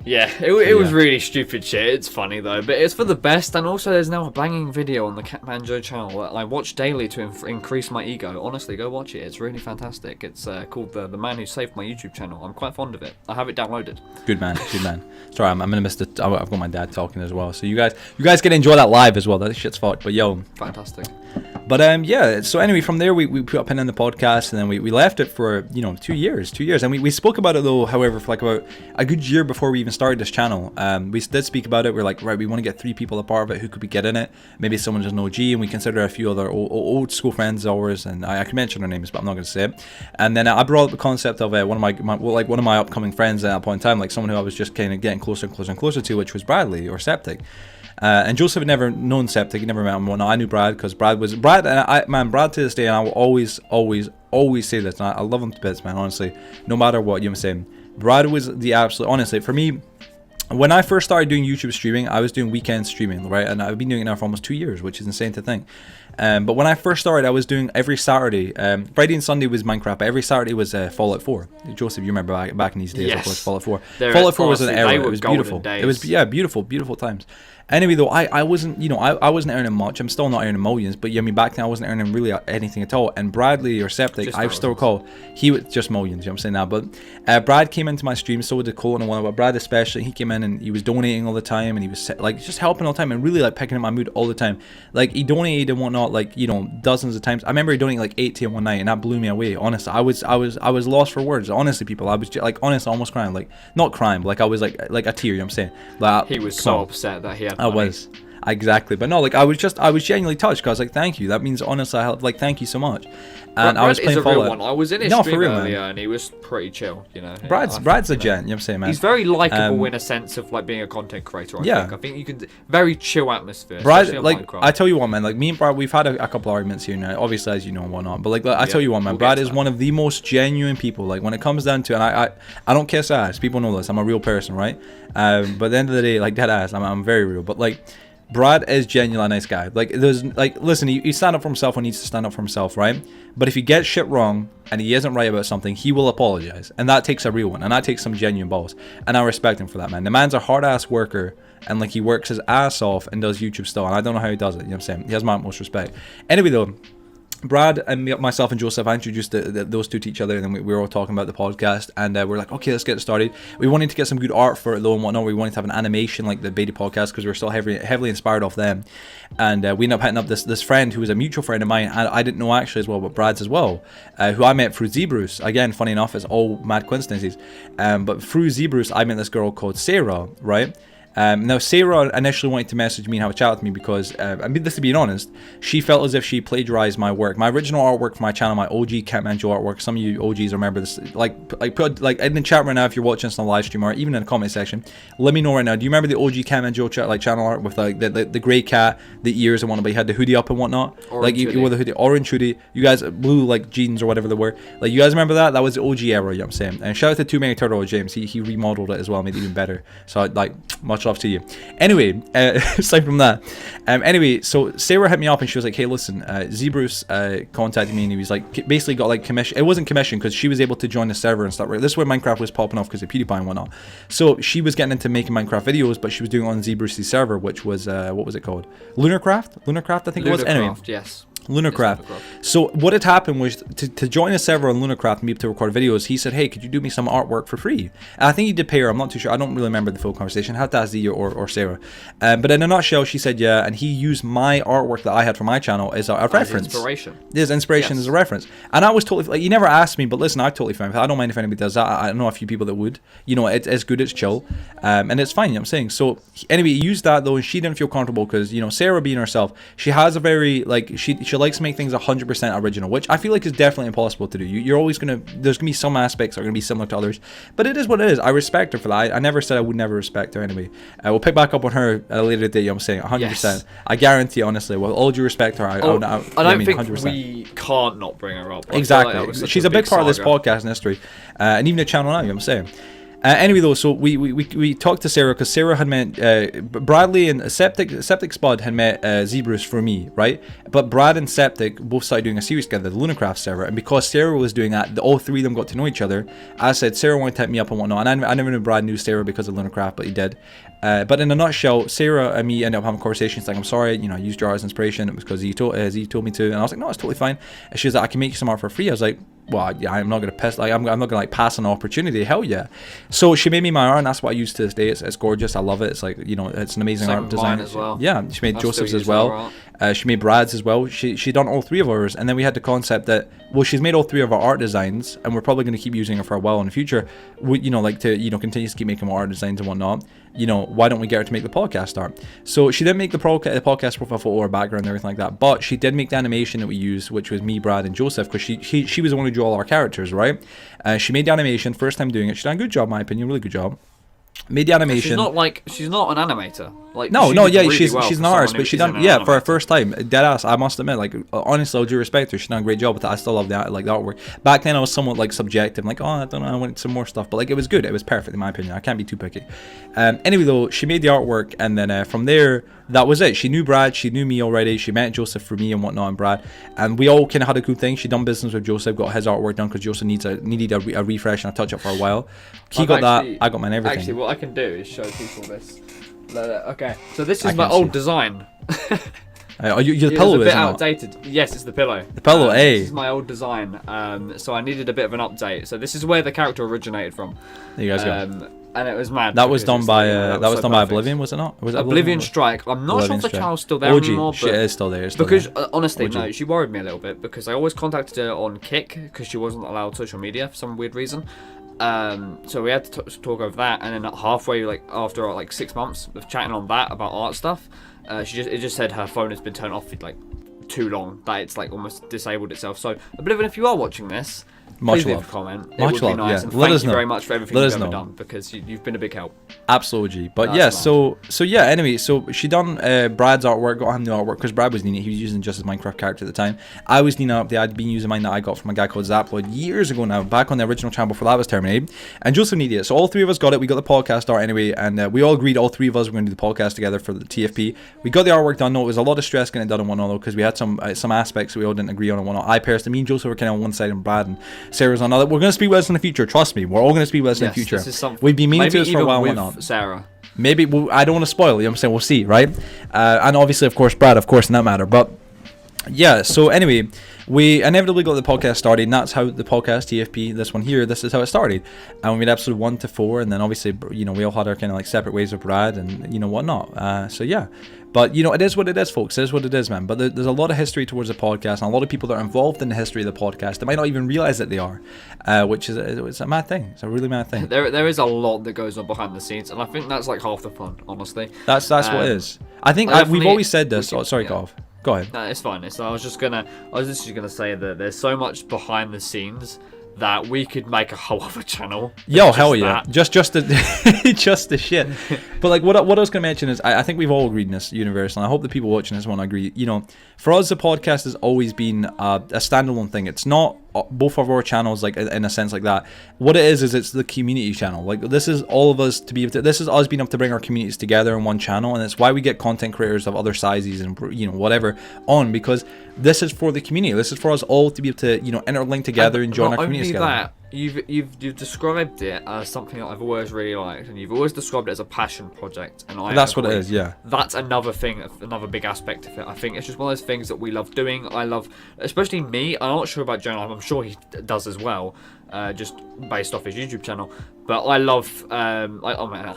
Yeah, it was really stupid shit. It's funny though, but it's for the best. And also, there's now a banging video on the Catman Joe channel that I watch daily to increase my ego. Honestly, go watch it. It's really fantastic. It's called the Man Who Saved My YouTube Channel. I'm quite fond of it. I have it downloaded. Good man. Sorry, I'm gonna miss I've got my dad talking as well. So you guys can enjoy that live as well. That shit's fucked. But yo, fantastic. But yeah, so anyway, from there we put a pin in the podcast, and then we left it for 2 years, and we spoke about it though. However, for like about a good year before we even started this channel, we did speak about it. We're like, right, we want to get 3 people a part of it. Who could we get in it? Maybe someone who's an OG, and we consider a few other old school friends of ours, and I can mention their names, but I'm not going to say it. And then I brought up the concept of one of my upcoming friends at that point in time, like someone who I was just kind of getting closer and closer and closer to, which was Bradley or Septic. And Joseph had never known Septic, he never met him. Well, no, I knew Brad because Brad to this day, and I will always say this, and I love him to bits, man, honestly, no matter what you're saying. Brad was the absolute, honestly, for me, when I first started doing YouTube streaming, I was doing weekend streaming, right? And I've been doing it now for almost 2 years, which is insane to think. But when I first started, I was doing every Saturday. Friday and Sunday was Minecraft, but every Saturday was Fallout 4. Joseph, you remember back in these days, of course, Fallout 4. Fallout 4 was an era. It was beautiful. Days. It was beautiful times. Anyway, though, I wasn't, I wasn't earning much. I'm still not earning millions, but I mean, back then I wasn't earning really anything at all. And Bradley or Septic, I still recall, he was just millions, I'm saying that. But Brad came into my stream, so did Colton and one, but Brad especially, he came in and he was donating all the time, and he was like just helping all the time and really like picking up my mood all the time. Like he donated and whatnot, like dozens of times. I remember he donated like 80 in one night, and that blew me away. Honestly, I was lost for words. Honestly, people, I was just, like honestly almost crying, like not crying, but like I was like a tear. I'm saying, like he was so upset that he had. I was. Exactly, but no, like I was genuinely touched because like thank you. That means honestly, like thank you so much. And I was playing Fallout. I was in his stream earlier, and he was pretty chill. Brad's a gent. You know what I'm saying, man. He's very likable in a sense of like being a content creator. I think you can very chill atmosphere. Brad, like I tell you what, man. Like me and Brad, we've had a couple arguments here now. Obviously, as you know and whatnot. But like I tell you what, man. Brad is one of the most genuine people. Like when it comes down to, and I don't kiss ass. People know this. I'm a real person, right? But at the end of the day, like dead ass, I'm very real. But like. Brad is genuinely a nice guy. Like there's like listen, he stand up for himself when he needs to stand up for himself, right? But if he gets shit wrong and he isn't right about something, he will apologize, and that takes a real one, and that takes some genuine balls, and I respect him for that, man. The man's a hard ass worker, and like he works his ass off and does YouTube still, and I don't know how he does it. You know what I'm saying? He has my utmost respect. Anyway, though. Brad and myself and Joseph, I introduced those two to each other, and then we were all talking about the podcast, and we're like, okay, let's get it started. We wanted to get some good art for it though and whatnot. We wanted to have an animation like the Beta podcast because we were still heavily inspired off them, and we ended up hitting up this friend who was a mutual friend of mine, and I didn't know actually as well, but Brad's as well, who I met through Zebrus. Again, funny enough, it's all mad coincidences, but through Zebrus I met this girl called Sarah, right? Now Sarah initially wanted to message me and have a chat with me because, I mean, this to be honest, she felt as if she plagiarized my work, my original artwork for my channel, my OG Catman Joe artwork. Some of you OGs remember this. Put like in the chat right now if you're watching this on the live stream or even in the comment section. Let me know right now. Do you remember the OG Catman Joe channel art with like the grey cat, the ears and whatnot? But he had the hoodie up and whatnot. You wore the hoodie, orange hoodie. You guys blue like jeans or whatever they were. Like you guys remember that? That was the OG era. You know what I'm saying? And shout out to Too Many Turtle James. He remodeled it as well, made it even better. So like much love to you. Anyway, aside from that, anyway, so Sarah hit me up and she was like, hey, listen, Zebrus contacted me and he was like, basically got like commission. It wasn't commission because she was able to join the server and stuff. Right, this is where Minecraft was popping off because of PewDiePie and whatnot. So she was getting into making Minecraft videos, but she was doing it on Zebrus' server, which was what was it called? Lunarcraft, I think it was. Anyway, yes. Lunarcraft. So what had happened was to join a server on Lunarcraft and be able to record videos, he said, hey, could you do me some artwork for free? And I think he did pay her. I'm not too sure. I don't really remember the full conversation. I had to ask Zia or Sarah. But in a nutshell, she said yeah, and he used my artwork that I had for my channel as a reference. Inspiration. His inspiration as a reference. And I was totally, like, you never asked me, but listen, I totally fine with it. I don't mind if anybody does that. I know a few people that would. You know, it's good, it's chill. And it's fine, you know what I'm saying? So anyway, he used that though, and she didn't feel comfortable because, you know, Sarah being herself, she has a very, like, she likes to make things 100% original, which I feel like is definitely impossible to do. You're always there's gonna be some aspects that are gonna be similar to others, but it is what it is. I respect her for that. I never said I would never respect her anyway. We'll pick back up on her at a later date. You know what I'm saying? 100%. Yes. I guarantee, honestly, with all due respect to her, I don't think 100%. We can't not bring her up. Exactly. Like she's a big part of this podcast in history, and even the channel now. You know what I'm saying? Anyway, though, so we talked to Sarah because Sarah had met Bradley and Septic Spud had met Zebrus for me, right? But Brad and Septic both started doing a series together, the Lunarcraft server, and because Sarah was doing that, all three of them got to know each other. As I said, Sarah wanted to hit me up and whatnot, and I never knew Brad knew Sarah because of Lunarcraft, but he did. But in a nutshell, Sarah and me ended up having conversations like, I'm sorry, you know, I used your art as inspiration. It was because he told me to, and I was like, no, it's totally fine. And she was like, I can make you some art for free. I was like, well, yeah, I'm not gonna piss. Like, I'm not gonna like pass an opportunity. Hell yeah. So she made me my art, and that's what I use to this day. It's gorgeous. I love it. It's like, you know, it's an amazing art design as well. Yeah, she made Joseph's as well. She made Brad's as well. She done all three of ours, and then we had the concept that, well, she's made all three of our art designs, and we're probably going to keep using her for a while in the future. We, you know, like to, you know, continue to keep making more art designs and whatnot. You know, why don't we get her to make the podcast art? So she didn't make the podcast profile photo or background and everything like that, but she did make the animation that we used, which was me, Brad, and Joseph, because she was the one who drew all our characters, right? She made the animation, first time doing it. She done a good job, in my opinion, really good job. Made the animation. She's not an animator. Like, she's an artist, but she done for her first time. Deadass, I must admit, like, honestly, all due respect to her, she done a great job with it. I still love the artwork. Back then I was somewhat like subjective, like, oh, I don't know, I want some more stuff, but like it was good, it was perfect in my opinion. I can't be too picky. Anyway though, she made the artwork, and then from there, that was it. She knew Brad, she knew me already, she met Joseph for me and whatnot, and Brad, and we all kind of had a cool thing. She done business with Joseph, got his artwork done because Joseph needed a refresh and a touch up for a while. He got that, I got mine, everything. Actually, what I can do is show people this. Okay, so this is my old design. Your pillow is a bit outdated. Yes, it's the pillow. The pillow, This is my old design. So I needed a bit of an update. So this is where the character originated from. There you guys go. And it was mad. That was done by by Oblivion, was it not? Was it Oblivion Strike? I'm not sure if the channel's still there anymore. But it is still there. Honestly, no, she worried me a little bit because I always contacted her on Kick because she wasn't allowed social media for some weird reason. So we had to talk over that, and then halfway, like after like 6 months of chatting on that about art stuff, it just said her phone has been turned off for like too long, that it's like almost disabled itself. So Oblivion, if you are watching this, please leave a comment. It would be nice, and thank you very much for everything you've ever done because you've been a big help. Absolutely, but yeah, so yeah. Anyway, so she done Brad's artwork, got him the artwork because Brad was needing it. He was using just his Minecraft character at the time. I was needing up. I'd been using mine that I got from a guy called Zaploid years ago now, back on the original channel before that was terminated. And Joseph needed it, so all three of us got it. We got the podcast art anyway, and we all agreed all three of us were going to do the podcast together for the TFP. We got the artwork done. No, it was a lot of stress getting it done and whatnot though, because we had some aspects that we all didn't agree on and whatnot. I personally, me and Joseph were kind of on one side, and Brad and Sarah was on another. We're going to speak with us in the future. Trust me, we're all going to speak with us in the future. We've been meaning to this for a while and whatnot. Sarah. Maybe I don't want to spoil. You know what I'm saying? We'll see, right? And obviously, of course, Brad, of course, in that matter. But yeah. So anyway, we inevitably got the podcast started, and that's how the podcast TFP, this one here, this is how it started. And we made episode 1 to 4, and then obviously, you know, we all had our kind of like separate ways with Brad and you know whatnot. So yeah. But, you know, it is what it is, folks. It is what it is, man. But there's a lot of history towards the podcast, and a lot of people that are involved in the history of the podcast that might not even realize that they are, which is it's a mad thing. It's a really mad thing. There is a lot that goes on behind the scenes, and I think that's like half the fun, honestly. That's what it is. I think we've always said this. Sorry, Golf. Go ahead. No, it's fine. I was just gonna say that there's so much behind the scenes that we could make a whole other channel. Yo, hell yeah. Just the just the shit. But like what I was gonna mention is I think we've all agreed in this universe, and I hope the people watching this one agree. You know, for us the podcast has always been a standalone thing. It's not both of our channels like in a sense like that. What it is it's the community channel. Like this is all of us to be able to, this is us being able to bring our communities together in one channel, and it's why we get content creators of other sizes and you know whatever on, because this is for the community. This is for us all to be able to, you know, interlink together and join our communities together. That, you've described it as something that I've always really liked, and you've always described it as a passion project, and that's what it is. Yeah, that's another thing, another big aspect of it. I think it's just one of those things that we love doing. I love, especially me. I'm not sure about Jonah. I'm sure he does as well, just based off his YouTube channel. But I love, I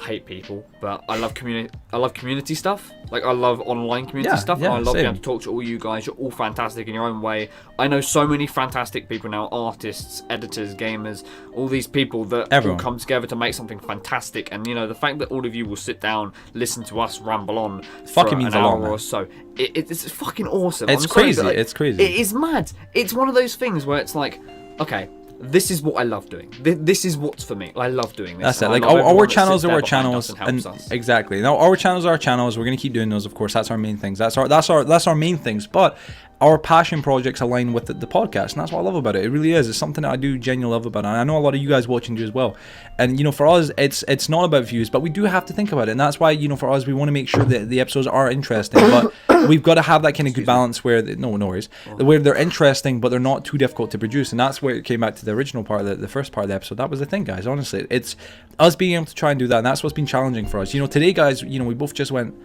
hate people, but I love community. I love community stuff. Like I love online community stuff. And I love being able to talk to all you guys. You're all fantastic in your own way. I know so many fantastic people now: artists, editors, gamers, all these people that all come together to make something fantastic. And you know, the fact that all of you will sit down, listen to us ramble on for an hour or so, it's fucking awesome. It's crazy. It's crazy. It is mad. It's one of those things where it's like, okay, this is what I love doing. This is what's for me. I love doing this. That's it. Like our channels are our channels, and exactly. Now our channels are our channels. We're gonna keep doing those, of course. That's our main things. That's our main things. But our passion projects align with the podcast, and that's what I love about it. It really is. It's something that I do genuinely love about it, and I know a lot of you guys watching do as well. And you know, for us, it's not about views, but we do have to think about it, and that's why, you know, for us, we want to make sure that the episodes are interesting, but we've got to have that kind of good balance where no worries, where they're interesting, but they're not too difficult to produce. And that's where it came back to the original part of the first part of the episode. That was the thing, guys. Honestly, it's us being able to try and do that, and that's what's been challenging for us. You know, today, guys, you know, we both just went,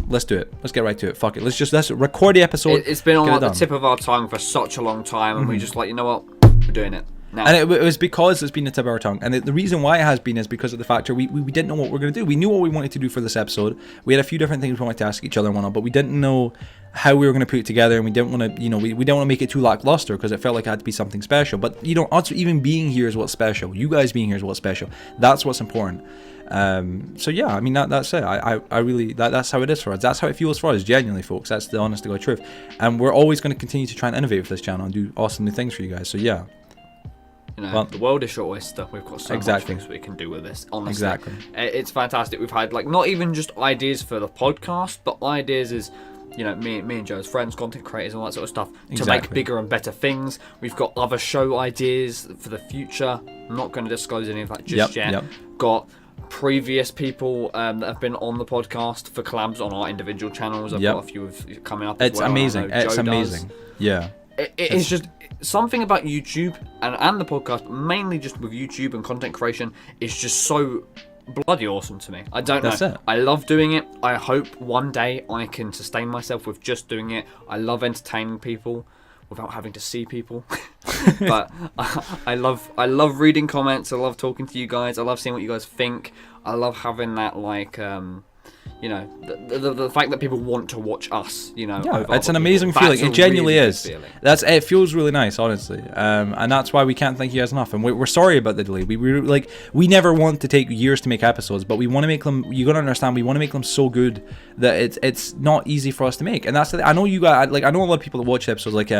let's do it. Let's get right to it. Fuck it. Let's record the episode. It's been on the tip of our tongue for such a long time, and we just like, you know what, we're doing it now. And it was because it's been the tip of our tongue, and the reason why it has been is because of the fact that we didn't know what we were going to do. We knew what we wanted to do for this episode. We had a few different things we wanted to ask each other and whatnot, but we didn't know how we were going to put it together, and we didn't want to, you know, we didn't want to make it too lackluster because it felt like it had to be something special. But you know, us even being here is what's special. You guys being here is what's special. That's what's important. So yeah, I mean that's it. I really that's how it is for us. That's how it feels for us, genuinely, folks. That's the honest to God truth. And we're always going to continue to try and innovate with this channel and do awesome new things for you guys. So yeah. You know, the world is your oyster. We've got so much things we can do with this. Honestly, exactly. It's fantastic. We've had like not even just ideas for the podcast, but ideas as, you know, me and Joe as friends, content creators, and all that sort of stuff to make bigger and better things. We've got other show ideas for the future. I'm not going to disclose any of that just yet. Yep. Got previous people that have been on the podcast for collabs on our individual channels. I've got a few coming up. It's amazing. It's amazing. Yeah. It's just something about YouTube and the podcast, mainly just with YouTube and content creation, is just so bloody awesome to me. I don't know. That's it. I love doing it. I hope one day I can sustain myself with just doing it. I love entertaining people without having to see people. But I love reading comments. I love talking to you guys. I love seeing what you guys think. I love having that, like, you know, the fact that people want to watch us, you know. Yeah, it's an amazing feeling. It genuinely is. It feels really nice, honestly. And that's why we can't thank you guys enough. And we're sorry about the delay. We never want to take years to make episodes, but we want to make them. You gotta understand, we want to make them so good that it's not easy for us to make. And that's I know you got, like, I know a lot of people that watch episodes, like,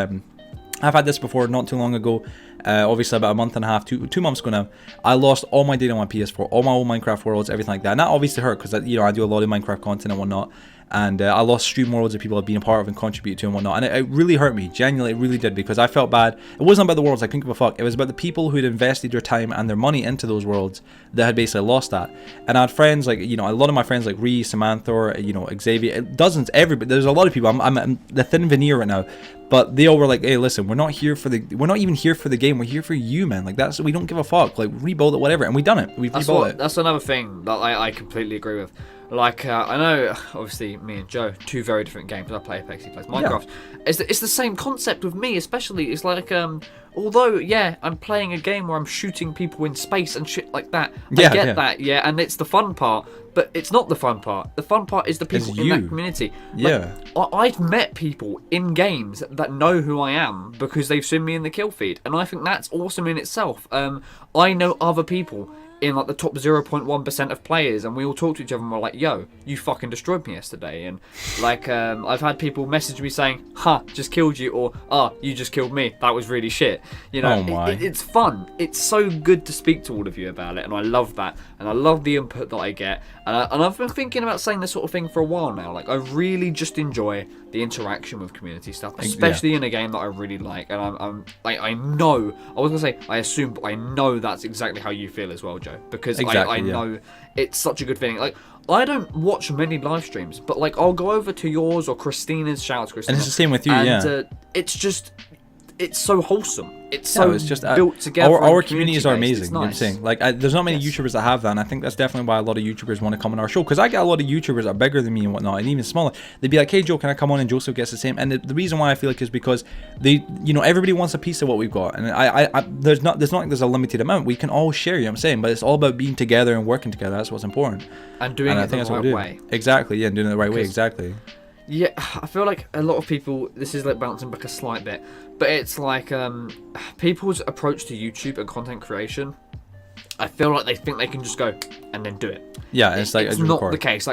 I've had this before not too long ago, obviously about a month and a half, two months ago now. I lost all my data on my PS4, all my old Minecraft worlds, everything like that. And that obviously hurt because, you know, I do a lot of Minecraft content and whatnot. And I lost stream worlds that people have been a part of and contributed to and whatnot. And it really hurt me. Genuinely, it really did, because I felt bad. It wasn't about the worlds, I couldn't give a fuck. It was about the people who had invested their time and their money into those worlds that had basically lost that. And I had friends, like, you know, a lot of my friends, like Ree, Samantha, you know, Xavier, dozens, everybody. There's a lot of people. I'm the thin veneer right now. But they all were like, hey, listen, we're not even here for the game. We're here for you, man. Like, we don't give a fuck. Like, rebuild it, whatever. And we've done it. We've rebuilt it. That's another thing that I completely agree with. Like, I know, obviously, me and Joe, two very different games. I play Apex, he plays Minecraft. Yeah. It's the same concept with me, especially. It's like, although, yeah, I'm playing a game where I'm shooting people in space and shit like that. I get that, yeah, and it's the fun part. But it's not the fun part. The fun part is the people in that community. Like, I've met people in games that know who I am because they've seen me in the kill feed. And I think that's awesome in itself. I know other people in, like, the top 0.1% of players, and we all talk to each other and we're like, yo, you fucking destroyed me yesterday. And, like, I've had people message me saying, just killed you, or, you just killed me, that was really shit. You know, it's fun. It's so good to speak to all of you about it, and I love that, and I love the input that I get. And I've been thinking about saying this sort of thing for a while now. Like, I really just enjoy the interaction with community stuff, especially in a game that I really like. And I know, I was gonna say I assume, but I know that's exactly how you feel as well, Joe, because I know it's such a good feeling. Like, I don't watch many live streams, but, like, I'll go over to yours or Christina's. Shout out to Christina. And it's the same with you, and, it's just, it's so wholesome. It's so just built together. Our communities are amazing. Nice. You know what I'm saying? Like, there's not many YouTubers that have that, and I think that's definitely why a lot of YouTubers want to come on our show. Because I get a lot of YouTubers that are bigger than me and whatnot, and even smaller. They'd be like, "Hey Joe, can I come on?" And Joseph gets the same. And the reason why I feel like is because they, you know, everybody wants a piece of what we've got, and there's not like there's a limited amount. We can all share. You know what I'm saying? But it's all about being together and working together. That's what's important. And doing it the right way. Exactly. Yeah, and doing it the right way. Exactly. Yeah, I feel like a lot of people, this is like bouncing back a slight bit, but it's like people's approach to YouTube and content creation, I feel like they think they can just go and then do it. Yeah, it's not the case.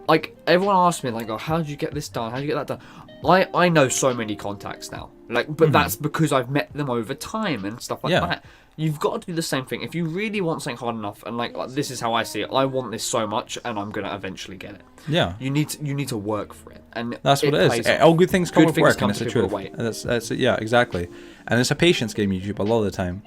Like everyone asks me, like, oh, how did you get this done? How did you get that done? I know so many contacts now, like, but that's because I've met them over time and stuff like that. You've got to do the same thing. If you really want something hard enough, and like this is how I see it, I want this so much, and I'm gonna eventually get it. Yeah. You need to work for it, and that's what it is. All good things come with work, and it's the truth. That's yeah, exactly. And it's a patience game, YouTube, a lot of the time.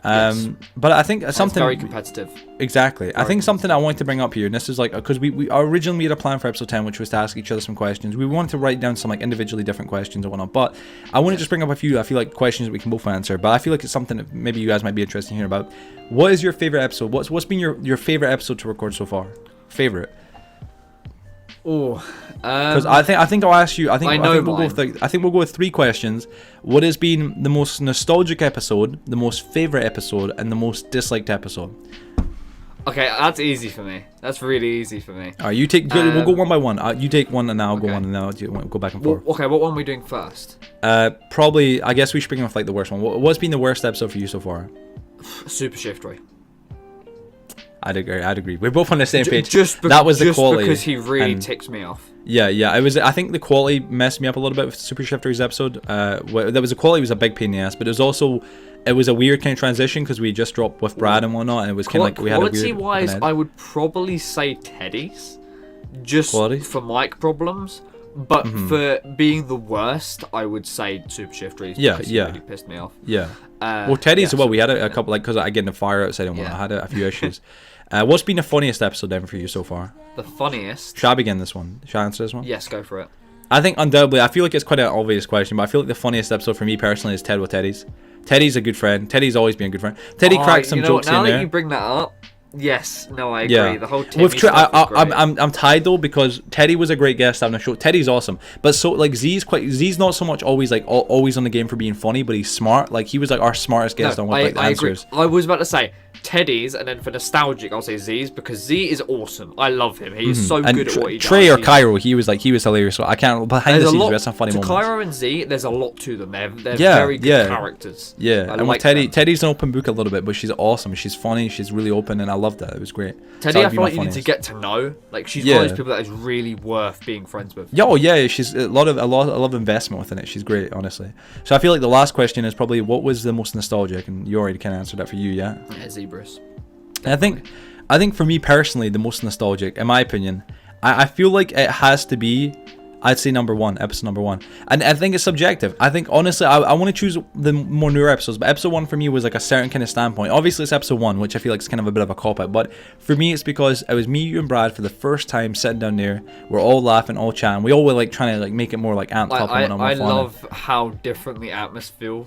But I think something it's very competitive. Exactly. I think something I wanted to bring up here, and this is like, because we originally had a plan for episode 10, which was to ask each other some questions. We wanted to write down some like individually different questions and whatnot, but I want to just bring up a few, I feel like, questions that we can both answer. But I feel like it's something that maybe you guys might be interested in hearing about. What is your favorite episode? What's been your favorite episode to record so far? Favorite? Because I think I'll ask you. I think we'll go with 3 questions. What has been the most nostalgic episode, the most favorite episode, and the most disliked episode? Okay, that's easy for me. That's really easy for me. Alright, you take. We'll go one by one. You take one, and I'll go one, and then I'll go back and forth. Okay, what one are we doing first? Probably. I guess we should bring off like the worst one. What's been the worst episode for you so far? Super Shift Ray. I'd agree. We're both on the same page. That was the quality. Just because he really ticks me off. Yeah. It was. I think the quality messed me up a little bit with Super Shifter's episode. The quality was a big pain in the ass, but it was a weird kind of transition because we just dropped with Brad and whatnot, and it was kind of like we had a weird. Quality-wise, I would probably say Teddy's, just for mic problems. But for being the worst, I would say Super Shifter. Yeah. Really pissed me off. Yeah. Well, Teddy's as well. We had a couple, like, because I get in the fire outside and I had a few issues. What's been the funniest episode then for you so far? The funniest? Shall I begin this one? Shall I answer this one? Yes, go for it. I think undoubtedly, I feel like it's quite an obvious question, but I feel like the funniest episode for me personally is Ted with Teddy's. Teddy's a good friend. Teddy's always been a good friend. Teddy cracks some jokes in there. Now that you bring that up, Yes, no, I agree. Yeah. The whole Timmy With stuff was great. I'm tied though because Teddy was a great guest on the show. Teddy's awesome, but so like Z's not so much always like always on the game for being funny, but he's smart. Like he was like our smartest guest on with like the answers. Agree. I was about to say Teddy's, and then for nostalgic, I'll say Z's because Z is awesome. I love him. He is so good at what he does. Trey or Cairo, he was hilarious. So I can't behind the scenes. There's some funny moments. Cairo and Z, there's a lot to them. They're very good characters. Yeah, and with Teddy's an open book a little bit, but she's awesome. She's funny. She's really open, and I loved that. It was great. Teddy, I feel like you need to get to know. Like she's one of those people that is really worth being friends with. Yeah, she's a lot of investment within it. She's great, honestly. So I feel like the last question is probably what was the most nostalgic, and you already kind of answered that for you, yeah. Yeah, Zebras. And I think for me personally, the most nostalgic, in my opinion, I feel like it has to be, I'd say episode number one. And I think it's subjective. I think, honestly, I want to choose the more newer episodes, but episode one for me was like a certain kind of standpoint. Obviously, it's episode one, which I feel like is kind of a bit of a cop-out, but for me, it's because it was me, you, and Brad for the first time sitting down there. We're all laughing, all chatting. We all were like trying to like make it more like amped up. I love how different the atmosphere.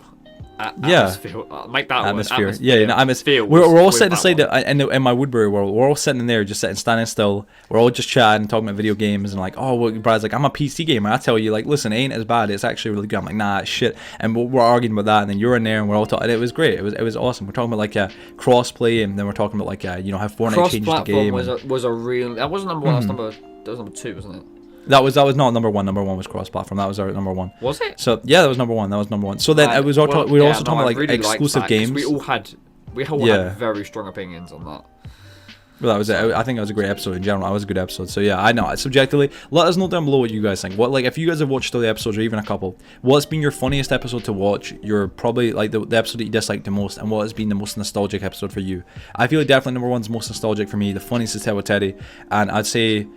Make that atmosphere. Word. Atmosphere. We're all sitting aside in my Woodbury world. We're all sitting in there, just standing still. We're all just chatting, talking about video games, and like, oh, well, Brad's like, I'm a PC gamer. I tell you, like, listen, it ain't as bad. It's actually really good. I'm like, nah, it's shit. And we're arguing about that, and then you're in there, and we're all talking. It was great. It was awesome. We're talking about like cross-play, and then we're talking about like how Fortnite changed the game. Was a real. That wasn't number one. That was number two, wasn't it? That was not number one. Number one was cross-platform. That was our number one. Was it? So yeah, that was number one. So then it was we were also talking about like really exclusive games. We all had very strong opinions on that. Well, that was it. I think it was a great episode in general. That was a good episode. So yeah, I know. Subjectively, let us know down below what you guys think. What, like, if you guys have watched all the episodes or even a couple, what's been your funniest episode to watch? You're probably like the episode that you disliked the most, and what has been the most nostalgic episode for you? I feel like definitely number one's most nostalgic for me. The funniest is with Teddy, and I'd say,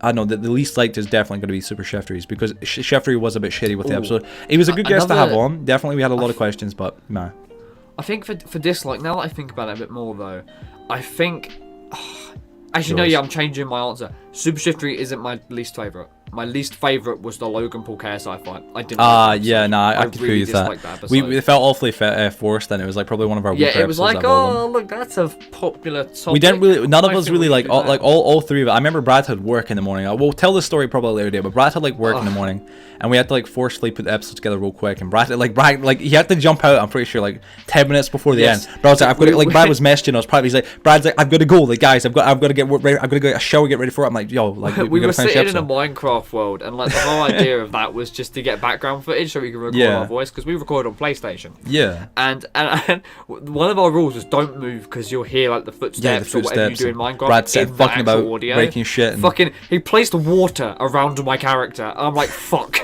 I don't know, the least liked is definitely going to be Super Chefteries, because Cheftery was a bit shitty with the episode. He was a good guest to have on. Definitely, we had a lot of questions, but nah. I think for dislike, now that I think about it a bit more though, I think. Actually, no, yeah, I'm changing my answer. Super Shiftery isn't my least favourite. My least favourite was the Logan Paul KSI fight. I didn't. I could agree with that. We felt awfully forced, and it was like probably one of our weaker episodes. Yeah, it was like, oh look, that's a popular topic. We didn't really, none of us really like all three of it. I remember Brad had work in the morning. We'll tell the story probably later day, but Brad had like work in the morning, and we had to like forcefully put the episode together real quick. And Brad he had to jump out. I'm pretty sure like 10 minutes before the end. Brad was like, I've got to, like Brad was messaging us. Probably he's like, Brad's like, I've got to go. Like guys, I've got to get ready. I've got to go get a shower, get ready for it. I'm like, yo, like we were sitting in a Minecraft world, and like the whole idea of that was just to get background footage so we can record our voice, because we record on PlayStation. Yeah. And one of our rules was don't move, because you'll hear like the footsteps or whatever you do in Minecraft. Brad said fucking about audio, breaking shit. He placed water around my character. I'm like, fuck.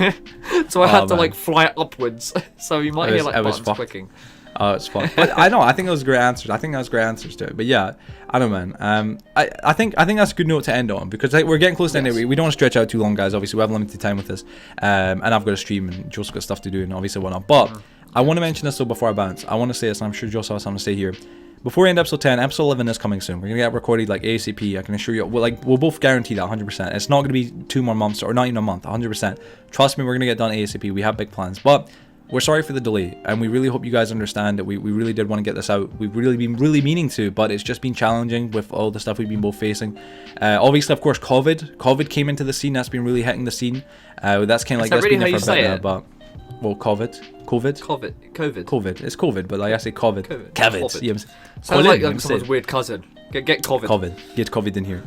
So I had to like fly upwards. So you might hear like buttons clicking. Oh, it's fun. But I think those great answers. I think that was great answers to it. But yeah, I don't know, man. I think that's a good note to end on, because like, we're getting close to the end. We don't want to stretch out too long, guys. Obviously, we have limited time with this. And I've got to stream, and Joe's got stuff to do, and obviously whatnot. But I want to mention this though before I bounce. I want to say this, and I'm sure Joe has something to say here. Before we end episode 10, episode 11 is coming soon. We're going to get recorded like ASAP. I can assure you. We'll both guarantee that 100%. It's not going to be 2 more months, or not even a month, 100%. Trust me, we're going to get done ASAP. We have big plans. But we're sorry for the delay, and we really hope you guys understand that we really did want to get this out. We've really been meaning to, but it's just been challenging with all the stuff we've been both facing. Obviously, of course, COVID came into the scene. That's been really hitting the scene. That's kind of like, that's really been there for a bit now, it? But... Well, COVID. It's COVID, but like I say COVID. COVID. Yeah, sounds like someone's weird cousin. Get COVID. Get COVID in here.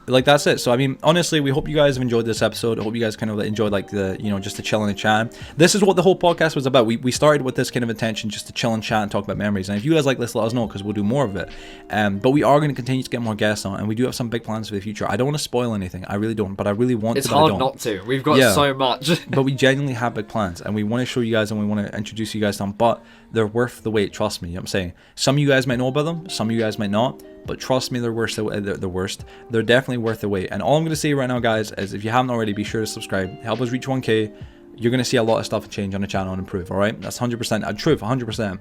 Like that's it. So I mean, honestly, we hope you guys have enjoyed this episode. I hope you guys kind of enjoyed like the, just to chill and chat. This is what the whole podcast was about. We started with this kind of intention, just to chill and chat and talk about memories. And if you guys like this, let us know, because we'll do more of it. But we are going to continue to get more guests on, and we do have some big plans for the future. I don't want to spoil anything. I really don't, but I really want to. It's hard not to. We've got so much. But we genuinely have big plans, and we want to show you guys, and we want to introduce you guys to them. But they're worth the wait. Trust me. You know what I'm saying? Some of you guys might know about them. Some of you guys might not. But trust me, they're worth the worst. They're definitely worth the wait. And all I'm going to say right now, guys, is if you haven't already, be sure to subscribe. Help us reach 1K. You're going to see a lot of stuff change on the channel and improve. All right, that's 100% truth, 100%.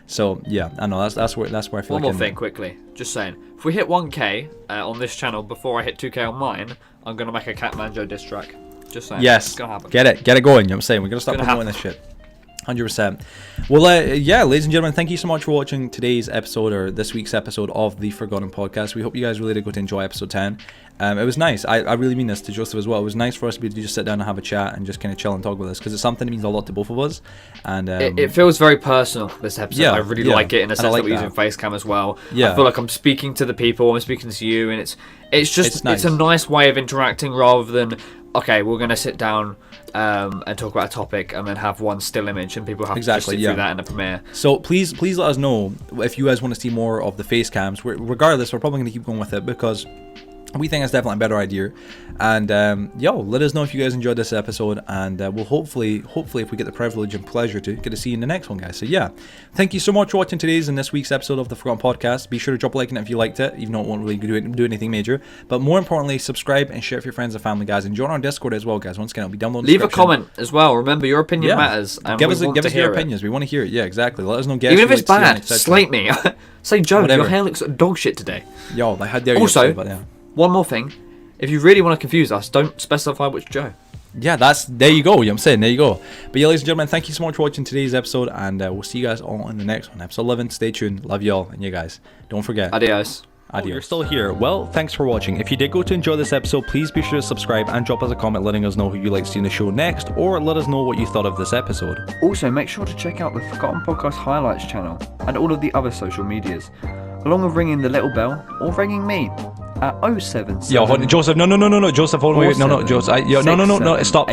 So yeah, I know that's where I feel. One more thing, quickly, just saying. If we hit 1K on this channel before I hit 2K on mine, I'm going to make a Cat Manjo diss track. Just saying. Yes. It's gonna happen. Get it going. You know what I'm saying? We're going to start promoting this shit. 100%. Well, yeah, ladies and gentlemen, thank you so much for watching today's episode, or this week's episode of the Forgotten Podcast. We hope you guys really did go to enjoy episode 10. It was nice. I really mean this to Joseph as well. It was nice for us to be able to just sit down and have a chat and just kind of chill and talk about this, because it's something that means a lot to both of us. And it feels very personal, this episode. Yeah, I really like it in the sense that we're using Facecam as well. Yeah. I feel like I'm speaking to the people, I'm speaking to you, and it's just nice. it's a nice way of interacting rather than, okay, we're going to sit down and talk about a topic and then have one still image and people have to just sit through that in a Premiere. So please let us know if you guys want to see more of the face cams. Regardless, we're probably going to keep going with it because we think it's definitely a better idea. And let us know if you guys enjoyed this episode, and we'll hopefully if we get the privilege and pleasure to get to see you in the next one, guys. So yeah, thank you so much for watching today's and this week's episode of the Forgotten Podcast. Be sure to drop a like on it if you liked it, even though it won't really do anything major. But more importantly, subscribe and share with your friends and family, guys, and join our Discord as well, guys. Once again, it'll be down below. Leave a comment as well. Remember, your opinion matters. And give us your opinions. We want to hear it. Yeah, exactly. Let us know. Even if it's bad, slate me. Say, Joe, Whatever. Your hair looks dog shit today. Yo, how dare you? Also, but yeah. One more thing. If you really want to confuse us, don't specify which Joe. Yeah, there you go. You know what I'm saying? There you go. But yeah, ladies and gentlemen, thank you so much for watching today's episode, and we'll see you guys all in the next one. Episode 11. Stay tuned. Love you all. And you guys, don't forget. Adios. Adios. You're still here. Well, thanks for watching. If you did go to enjoy this episode, please be sure to subscribe and drop us a comment letting us know who you'd like to see in the show next, or let us know what you thought of this episode. Also, make sure to check out the Forgotten Podcast Highlights channel and all of the other social medias, along with ringing the little bell or ringing me at 077. Yo, Joseph, no, Joseph, hold on, wait, no, Joseph, no, stop.